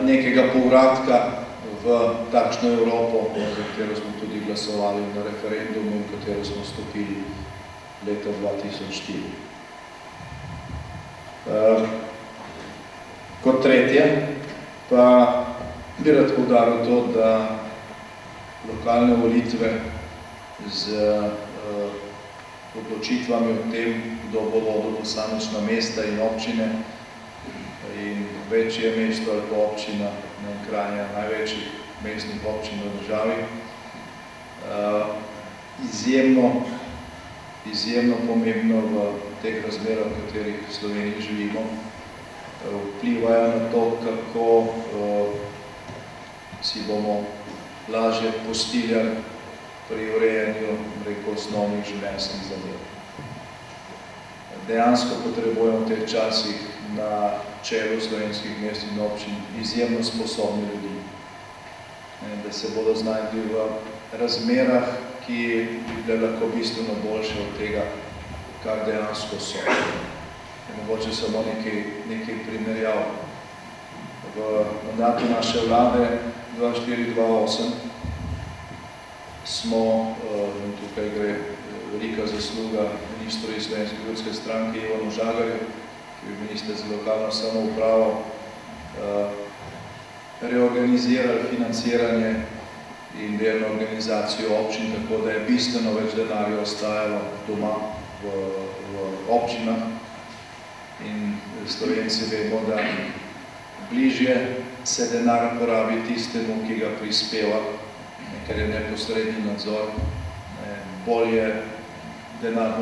nekega povratka v takšno Evropo, za katero smo tudi glasovali na referendumu in katero smo stopili leta 2004. Kot tretje pa bi rad poudaril to, da lokalne volitve z odločitvami o tem, kdo bo vodil posamična mesta in občine in večje mesto ali pa občina, Kranja, največjih mestnih občin v državi, izjemno pomembno v teh razmerah, v katerih v Sloveniji živimo. Vplivajo na to, kako si bomo lažje postiljali pri urejanju, osnovnih življenjskih zadev. Dejansko potrebujemo v teh časih na čelu slovenskih mest in občin izjemno sposobni ljudi, da se bodo znašli v razmerah, ki bi bile lahko bistveno boljše od tega, kar dejansko so. Mogoče samo nekaj primerjav. V mandatu naše vlade 2004-2008 smo, in tukaj gre velika zasluga ministru iz Slovenske ljudske stranke Ivanu Žagarju, ki je minister za lokalno samoupravo, reorganizirali financiranje in delno organizacijo občin, tako da je bistveno več denarja ostajalo doma v občinah. In Slovenci vemo, da bližje se denar porabi tistemu, ki ga prispeva, ker je neposredni nadzor, bolje denar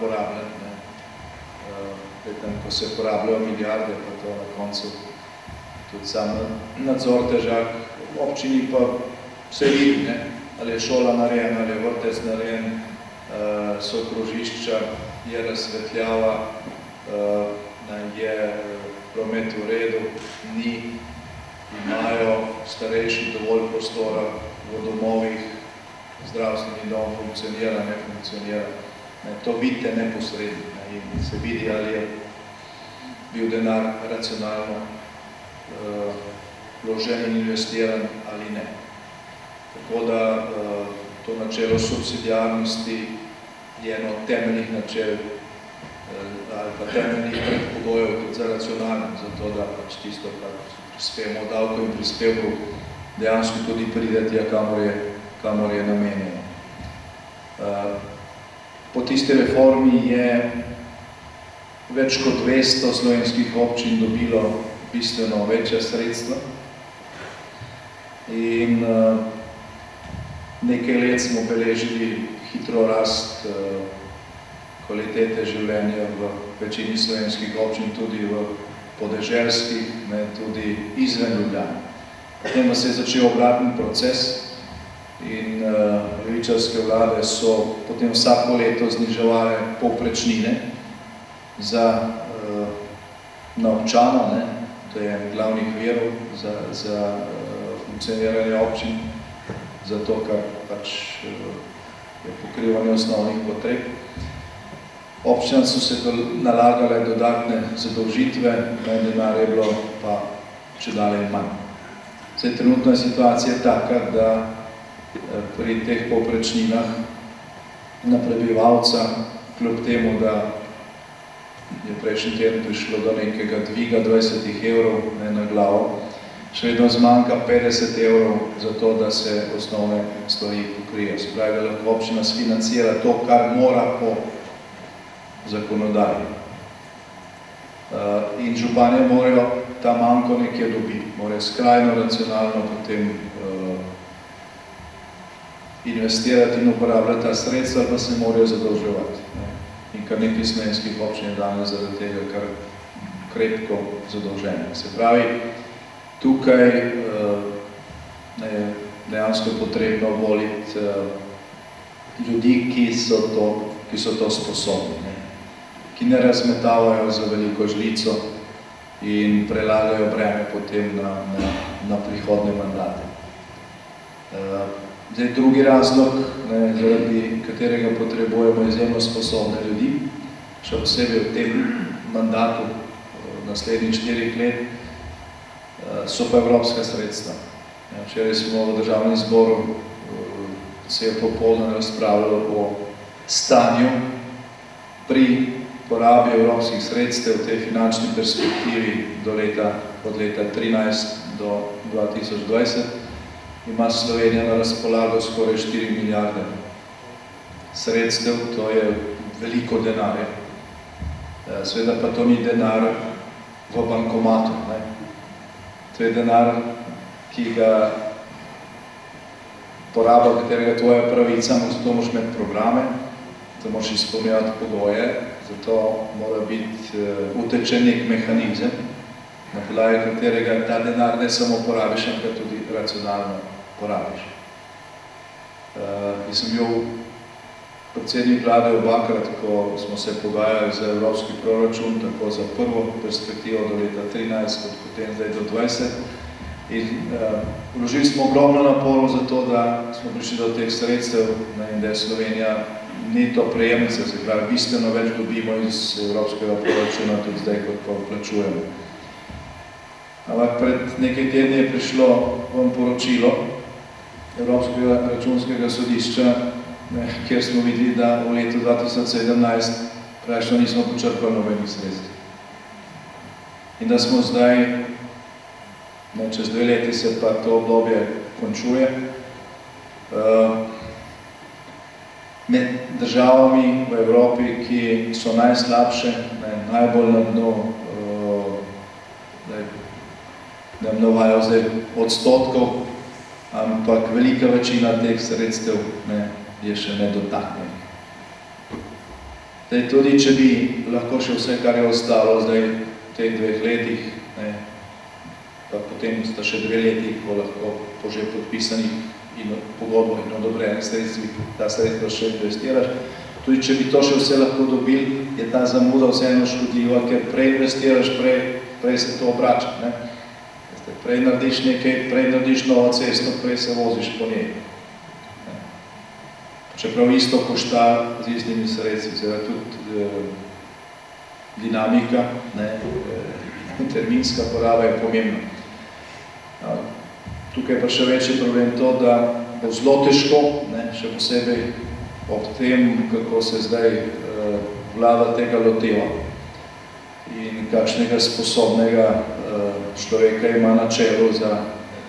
porabljati. Ko se porabljajo milijarde, pa to na koncu tudi sam nadzor težak. V občini pa se vidi, ali je šola narejena, ali je vrtec narejen, so krožišča, je razsvetljava, je promet v redu, ni, imajo starejši dovolj prostora v domovih, zdravstveni dom funkcionira, ne funkcionira. To vidite neposredno in se vidi, ali je bil denar racionalno vložen in investiran ali ne. Tako da to načelo subsidiarnosti je eno od temeljnih načel ali pa temeljnih predpogojev tudi za racionalno, zato da pač tisto, kar prispevamo od davkov in prispevkov, dejansko tudi pride tja, kamor je namenjeno. Po tisti reformi je več kot 200 slovenskih občin dobilo bistveno večja sredstva in nekaj let smo beležili hitro rast kvalitete življenja v večini slovenskih občin, tudi v podeželskih, tudi izven Ljubljane. Potem se je začel obratni proces in levičarske vlade so potem vsako leto zniževale povprečnine na občana, to je en glavnih virov za funkcioniranje občin, zato kar pač je pokrivanje osnovnih potreb. Občinam so se nalagale dodatne zadolžitve, denar je bilo pa čedalje manj. Trenutna situacija je taka, da pri teh povprečninah na prebivalca, kljub temu, da je prejšnji teden prišlo do nekega dviga 20 evrov na glavo, še vedno zmanjka 50 evrov za to, da se osnovne stvari pokrijejo. Se pravi, da lahko občina sfinancira to, kar mora po zakonodaji. In županje morajo ta manko nekje dobiti, morajo skrajno racionalno potem investirati in uporabljati ta sredstva, pa se morajo zadolževati. In kar nekaj slovenskih občin je danes zaradi tega kar krepko zadolžene. Se pravi, tukaj je dejansko potrebno voliti ljudi, ki so to sposobni, ki ne razmetavajo za veliko žlico in prelagajo breme potem na prihodne mandate. Drugi razlog, zaradi katerega potrebujemo izjemno sposobne ljudi, še posebej v tem mandatu naslednjih 4 let, so pa evropska sredstva. Včeraj smo v Državnem zboru se je popolno razpravljalo o stanju pri porabi evropskih sredstev v tej finančni perspektivi od leta 2013 do 2020. Ima Slovenija na razpolago skoraj 4 milijarde sredstev, to je veliko denarja. Seveda pa to ni denar v bankomatu. To je denar, ki ga poraba katerega tvoja pravica, zato moraš imeti programe, zato moraš izpolnjati pogoje, zato mora biti utečen nek mehanizem, na podlagi katerega ta denar ne samo porabiš, ampak tudi racionalno porabiš. Jaz sem bil predsednik vlade obakrat, ko smo se pogajali za evropski proračun, tako za prvo perspektivo do leta 13, kot potem zdaj do 20. In vložili smo ogromno naporov za to, da smo prišli do teh sredstev, in da je Slovenija neto prejemnica, se pravi, bistveno več dobimo iz evropskega proračuna, tudi zdaj, kot pa plačujemo. Ampak pred nekaj tedni je prišlo vam poročilo Evropskega računskega sodišča, kjer smo videli, da v letu 2017 praktično nismo počrpali nobenih sredstev. In da smo zdaj, čez 2 leti se pa to obdobje končuje, med državami v Evropi, ki so najslabše, najbolj na dnu, ne navajajo zdaj odstotkov, ampak velika večina teh sredstev je še nedotaknjenih. Tudi če bi lahko še vse, kar je ostalo zdaj v teh 2 letih, pa potem sta še 2 leti, ko lahko po že podpisanih in pogodbo in odobrenih sredstvih ta sredstva še investiraš. Tudi če bi to še vse lahko dobili, je ta zamuda vseeno škodljiva, ker prej investiraš, prej se to obrača. Prej narediš nekaj, prej narediš novo cesto, prej se voziš po njej. Čeprav isto košta z istimi sredstvi, zdaj tudi dinamika, terminska poraba je pomembna. Tukaj pa še večji problem to, da bo zelo težko, še posebej ob tem, kako se zdaj vlada tega loteva in kakšnega sposobnega človeka ima na čelu za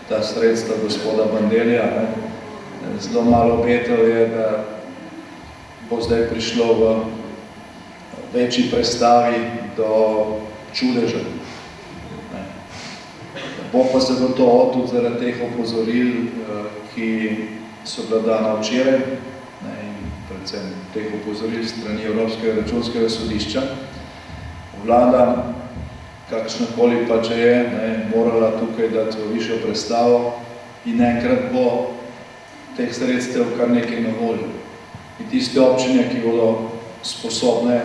ta sredstva gospoda Bandellija. Zelo malo obetav je, da bo zdaj prišlo v večji predstavi do čudeža. Bo pa zagotovo tudi zaradi teh opozoril, ki so bila dana včeraj, in predvsem teh opozoril strani Evropskega računskega sodišča, vlada, kakšnakoli pa če je, morala tukaj dati v višjo predstavo in enkrat bo teh sredstev kar nekaj na voljo. In tiste občine, ki bodo sposobne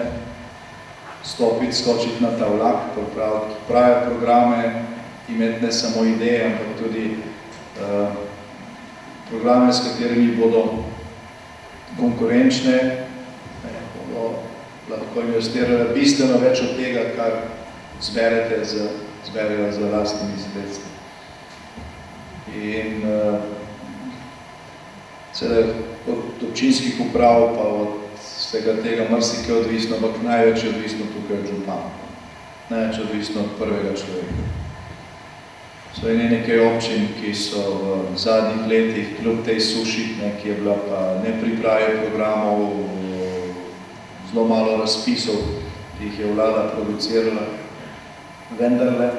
skočiti na ta vlak, pripraviti prave programe, imeti ne samo ideje, ampak tudi programe, s katerimi bodo konkurenčne, bodo lahko investirale bistveno več od tega, kar zberejo z lastnimi sredstvi. In od občinskih uprav pa od vsega tega marsikaj odvisno, ampak največ je odvisno tukaj od župana. Največ je odvisno od prvega človeka. Je nekaj občin, ki so v zadnjih letih, kljub tej suši, ki je bila pa nepripravi programov, zelo malo razpisov, ki jih je vlada producirala, vendarle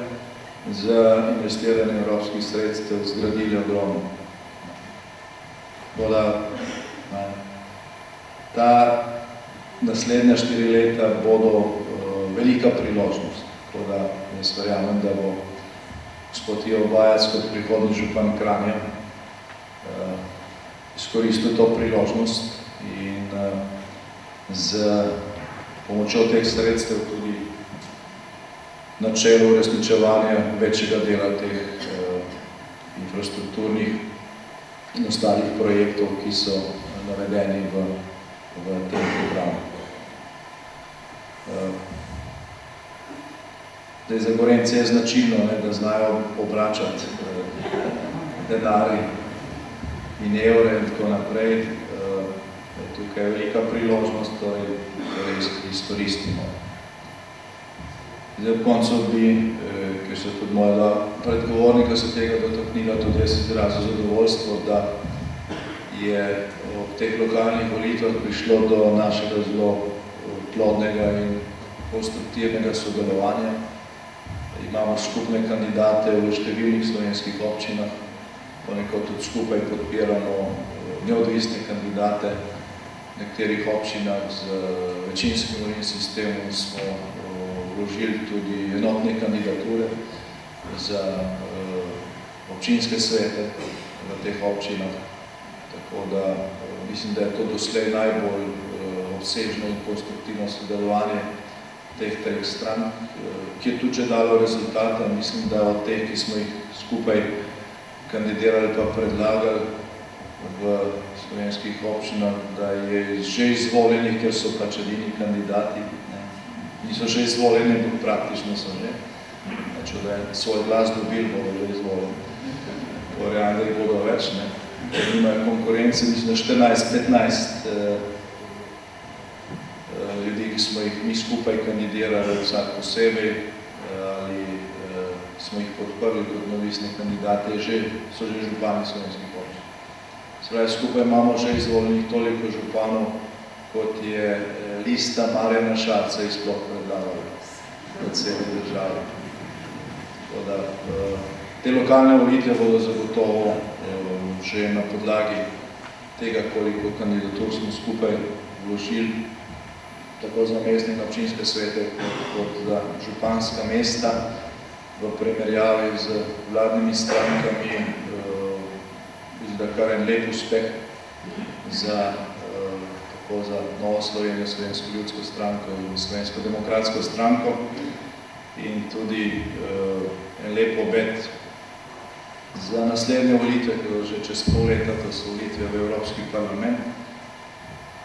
z investiranjem evropskih sredstev zgradili ogromno. Tako da ta naslednja 4 leta bodo velika priložnost. Tako da jaz verjamem, da bo gospod Ivo Bajac kot prihodnji župan Kranja izkoristil to priložnost in z pomočjo teh sredstev tudi na čelu uresničevanja večjega dela teh infrastrukturnih in ostalih projektov, ki so navedeni v tem programu. Za Gorence je značilno, da znajo obračati denari in evre in tako naprej. Tukaj je velika priložnost, torej izkoristimo. Zdaj v koncu bi, ker se tudi moja predgovornika se tega dotaknila, tudi jaz izrazil zadovoljstvo, da je ob teh lokalnih volitvah prišlo do našega zelo plodnega in konstruktivnega sodelovanja. Imamo skupne kandidate v številnih slovenskih občinah, ponekod tudi skupaj podpiramo neodvisne kandidate. V nekaterih občinah z večinskim volilnim sistemom smo vložili tudi enotne kandidature za občinske svete v teh občinah. Tako da mislim, da je to doslej najbolj obsežno in konstruktivno sodelovanje teh treh strank, ki je tudi že dalo rezultate. Mislim, da od teh, ki smo jih skupaj kandidirali pa predlagali v slovenskih občinah, da je že izvoljenih, ker so pač edini kandidati. Niso že izvoljeni, ampak praktično so že. Če da je svoj glas dobil, bodo že izvoljeni. Torej, bodo več, ne. Ker nimajo konkurence, mislim, 14-15 ljudi, ki smo jih mi skupaj kandidirali, vsak posebej, ali smo jih podprli kot neodvisne kandidate, so že župani slovenskih občin. Spravi, skupaj imamo že izvoljenih toliko županov, kot je lista Marjana Šarca izsploh predlagala v celi državi. Tako da, te lokalne volitve bodo zagotovo že na podlagi tega, koliko kandidatur smo skupaj vložili, tako za mestne in občinske svete, kot za županska mesta, v primerjavi z vladnimi strankami, da kar en lep uspeh za Novo Slovenijo, Slovensko ljudsko stranko in Slovensko demokratsko stranko in tudi en lep obet za naslednje volitve, ki že čez pol leta, to so volitve v Evropski parlament.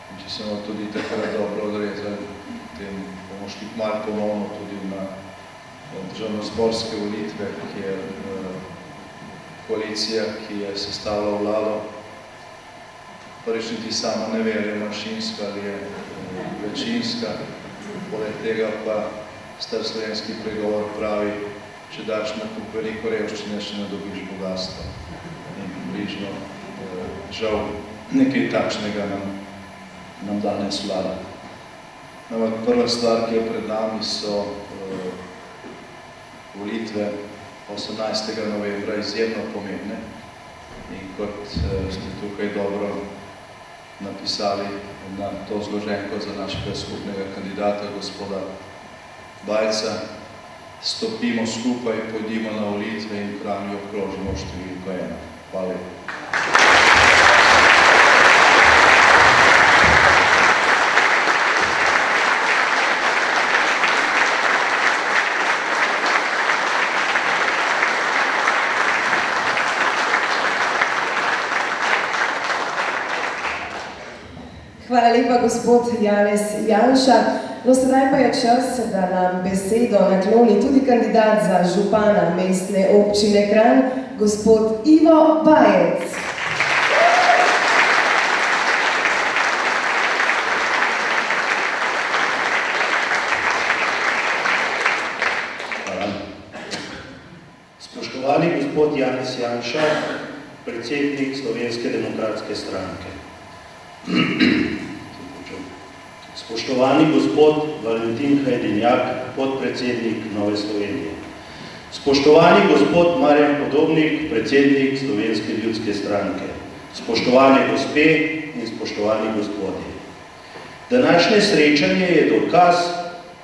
In če se bomo tudi takrat dobro odrezali, potem bomo šli malo ponovno tudi na državnozborske volitve, kjer koalicija, ki je sestavila vlado, prvič niti sama ne ve, ali je manjšinska ali je večinska. Poleg tega pa star slovenski pregovor pravi, če daš na kup veliko revščine, še ne dobiš bogatstva. In približno, žal, nekaj takšnega nam danes vlada. Ampak prva stvar, ki je pred nami, so volitve 18. novembra izjemno pomembne. In kot ste tukaj dobro napisali na to zloženko za našega skupnega kandidata, gospoda Bajca, stopimo skupaj, pojdimo na volitve in v Kranju obkrožimo številko 1. Hvala lepa. Hvala lepa, gospod Janez Janša. No, sedaj pa je čas, da nam besedo nakloni tudi kandidat za župana mestne občine Kranj, gospod Ivo Bajec. Hvala. Spoštovani gospod Janez Janša, predsednik Slovenske demokratske stranke. Spoštovani gospod Valentin Hajdinjak, podpredsednik Nove Slovenije. Spoštovani gospod Marjan Podobnik, predsednik Slovenske ljudske stranke. Spoštovane gospe in spoštovani gospodje. Današnje srečanje je dokaz,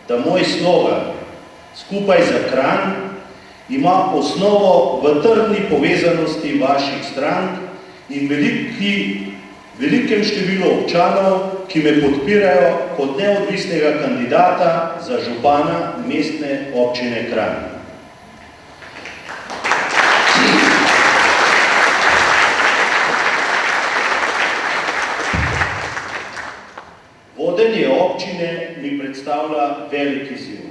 da moj slogan Skupaj za Kranj ima osnovo v trdni povezanosti vaših strank in velikem številu občanov, ki me podpirajo kot neodvisnega kandidata za župana mestne občine Kranj. Vodenje občine mi predstavlja velik izziv.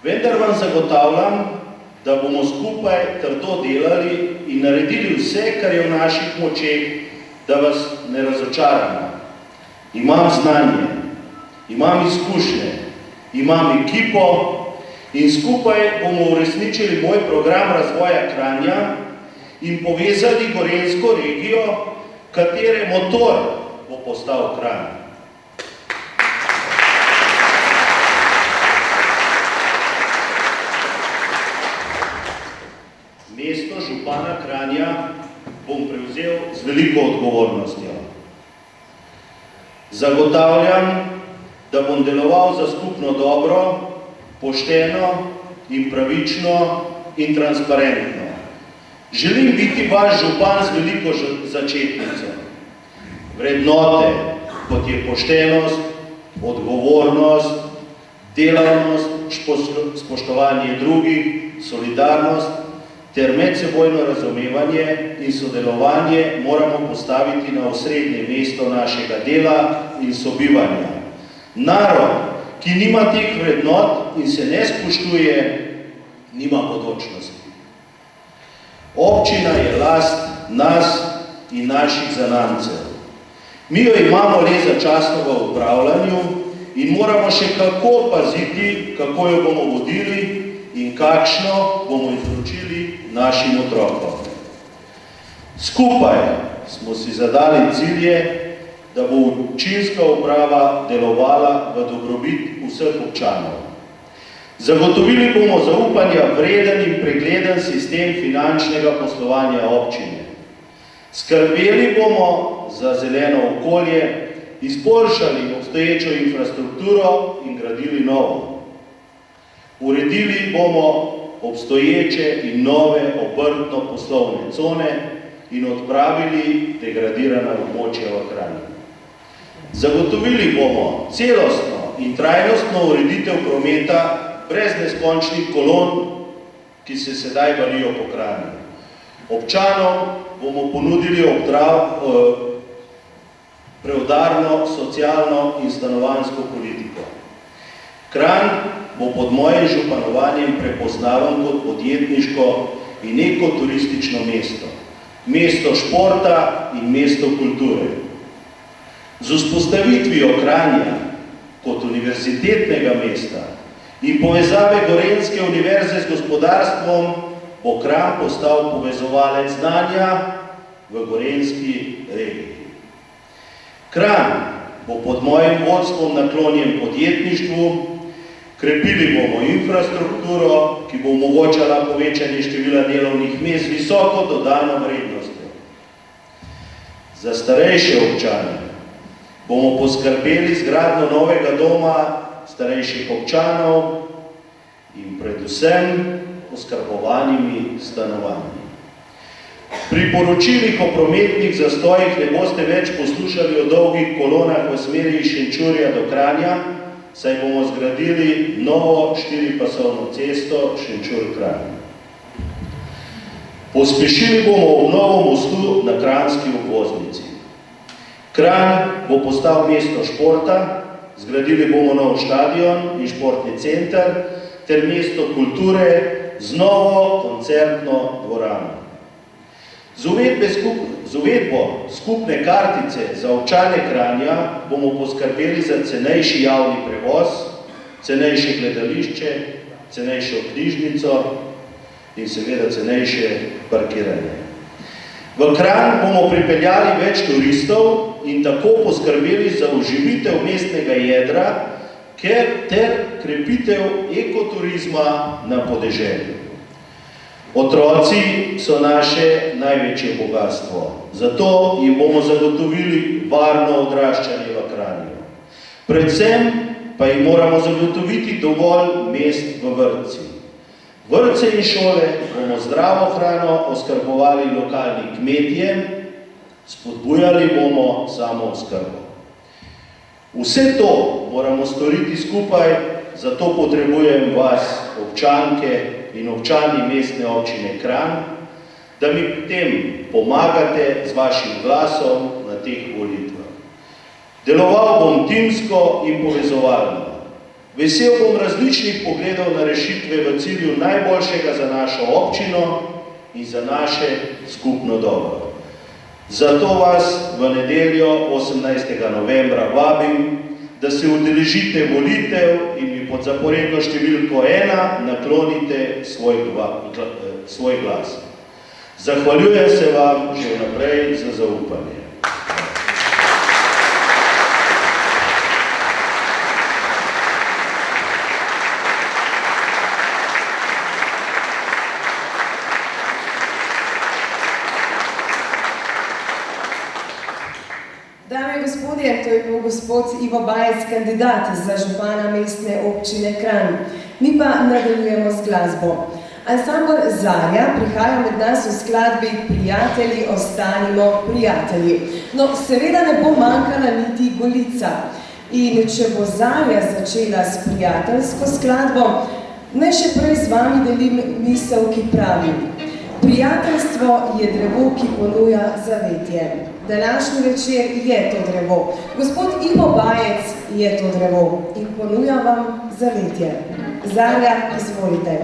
Vendar vam zagotavljam, da bomo skupaj trdo delali in naredili vse, kar je v naših močeh, da vas ne razočaramo. Imam znanje, imam izkušnje, imam ekipo in skupaj bomo uresničili moj program razvoja Kranja in povezali gorenjsko regijo, katere motor bo postal Kranj. Mesto župana Kranja bom prevzel z veliko odgovornosti. Zagotavljam, da bom deloval za skupno dobro, pošteno in pravično in transparentno. Želim biti vaš župan z veliko začetnico. Vrednote, kot je poštenost, odgovornost, delavnost, spoštovanje drugih, solidarnost ter medsebojno razumevanje in sodelovanje moramo postaviti na osrednje mesto našega dela in sobivanja. Narod, ki nima teh vrednot in se ne spoštuje, nima bodočnosti. Občina je last nas in naših zanamcev. Mi jo imamo le začasno v upravljanju in moramo še kako paziti, kako jo bomo vodili in kakšno bomo izročili našim otrokom. Skupaj smo si zadali cilje, da bo občinska uprava delovala v dobrobit vseh občanov. Zagotovili bomo zaupanja vreden in pregleden sistem finančnega poslovanja občine. Skrbeli bomo za zeleno okolje, izboljšali obstoječo infrastrukturo in gradili novo. Uredili bomo obstoječe in nove obrtno-poslovne cone in odpravili degradirana območja v Kranju. Zagotovili bomo celostno in trajnostno ureditev prometa brez neskončnih kolon, ki se sedaj valijo po Kranju. Občanom bomo ponudili preudarno socialno in stanovanjsko politiko. Kranj bo pod mojim županovanjem prepoznavan kot podjetniško in ekoturistično mesto, mesto športa in mesto kulture. Z vzpostavitvijo Kranja kot univerzitetnega mesta in povezave Gorenjske univerze z gospodarstvom bo Kranj postal povezovalec znanja v gorenjski regiji. Kranj bo pod mojim vodstvom naklonjen podjetništvu, krepili bomo infrastrukturo, ki bo omogočala povečanje števila delovnih mest z visoko dodano vrednostjo. Za starejše občane bomo poskrbeli z gradnjo novega doma starejših občanov in predvsem oskrbovanimi stanovanji. Pri poročilih o prometnih zastojih ne boste več poslušali o dolgih kolonah v smeri iz Šenčurja do Kranja, saj bomo zgradili novo 4-pasovno cesto Šenčur-Kranj. Pospešili bomo obnovo mostu na kranjski obvoznici. Kranj bo postal mesto športa, zgradili bomo nov štadion in športni center ter mesto kulture z novo koncertno dvorano. Z uvedbo skupne kartice za občane Kranja bomo poskrbeli za cenejši javni prevoz, cenejše gledališče, cenejšo knjižnico in seveda cenejše parkiranje. V Kranj bomo pripeljali več turistov in tako poskrbeli za oživitev mestnega jedra ter krepitev ekoturizma na podeželju. Otroci so naše največje bogatstvo, zato jim bomo zagotovili varno odraščanje v Kranju. Predvsem pa jim moramo zagotoviti dovolj mest v vrtci. Vrtce in šole bomo zdravo hrano oskrbovali lokalni kmetje, spodbujali bomo samooskrbo. Vse to moramo storiti skupaj, zato potrebujem vas, občanke in občani mestne občine Kranj, da mi pri tem pomagate z vašim glasom na teh volitvah. Deloval bom timsko in povezovalno. Vesel bom različnih pogledov na rešitve v cilju najboljšega za našo občino in za naše skupno dobro. Zato vas v nedeljo 18. novembra vabim, da se udeležite volitev in mi pod zaporedno številko 1 naklonite svoj glas. Zahvaljujem se vam že vnaprej za zaupanje. Dame in gospodje, gospodje, to je bil gospod Ivo Bajec, kandidat za župana mestne občine Kranj. Mi pa nadaljujemo z glasbo. Ansambl Zarja prihaja med nas v skladbi Prijatelji, ostanimo prijatelji. No, seveda ne bo manjkala niti Golica. In če bo Zarja začela s prijateljsko skladbo, naj še prej z vami delim misel, ki pravi: prijateljstvo je drevo, ki ponuja zavetje. Današnji večer je to drevo. Gospod Ivo Bajec je to drevo in ponuja vam zavetje. Zarja, izvolite.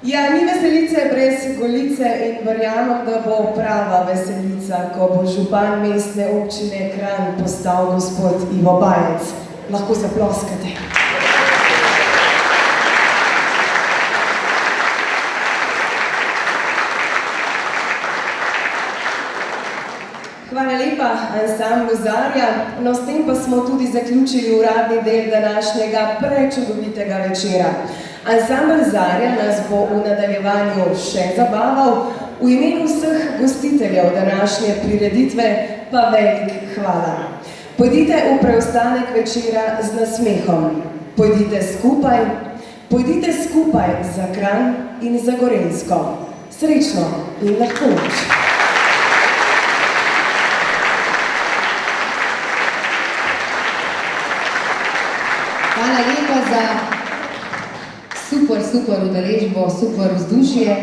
Ja, ni veselice brez golice in verjamem, da bo prava veselica, ko bo župan mestne občine Kranj postal gospod Ivo Bajec. Lahko zaploskate. Hvala lepa ansamblu Zarja. No, s tem pa smo tudi zaključili uradni del današnjega prečudovitega večera. Ansambel Zarja nas bo v nadaljevanju še zabaval. V imenu vseh gostiteljev današnje prireditve pa velik hvala. Pojdite v preostanek večera z nasmehom. Pojdite skupaj za Kranj in za Gorenjsko. Srečno in lahko noč. Hvala lepa za super udeležbo, super vzdušje.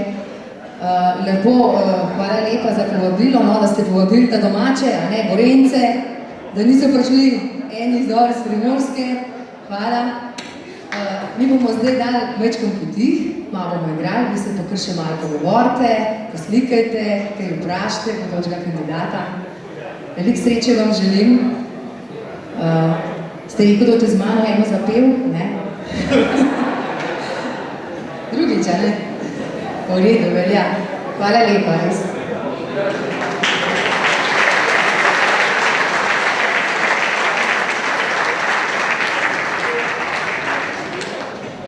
Hvala lepa za povabilo, da ste povabili ta domače, a ne Gorence, da niso prišli eni zdaj iz Primorske. Hvala. Mi bomo zdaj dali večkrat potih, malo bomo igrali, vi se pa kar še malo pogovorite, poslikajte, kaj vprašajte, bodočega kandidata. Veliko sreče vam želim. Ste rekel, da z mano eno zapel? Ne? Drugič, a ne? V redu, velja. Hvala lepa, res.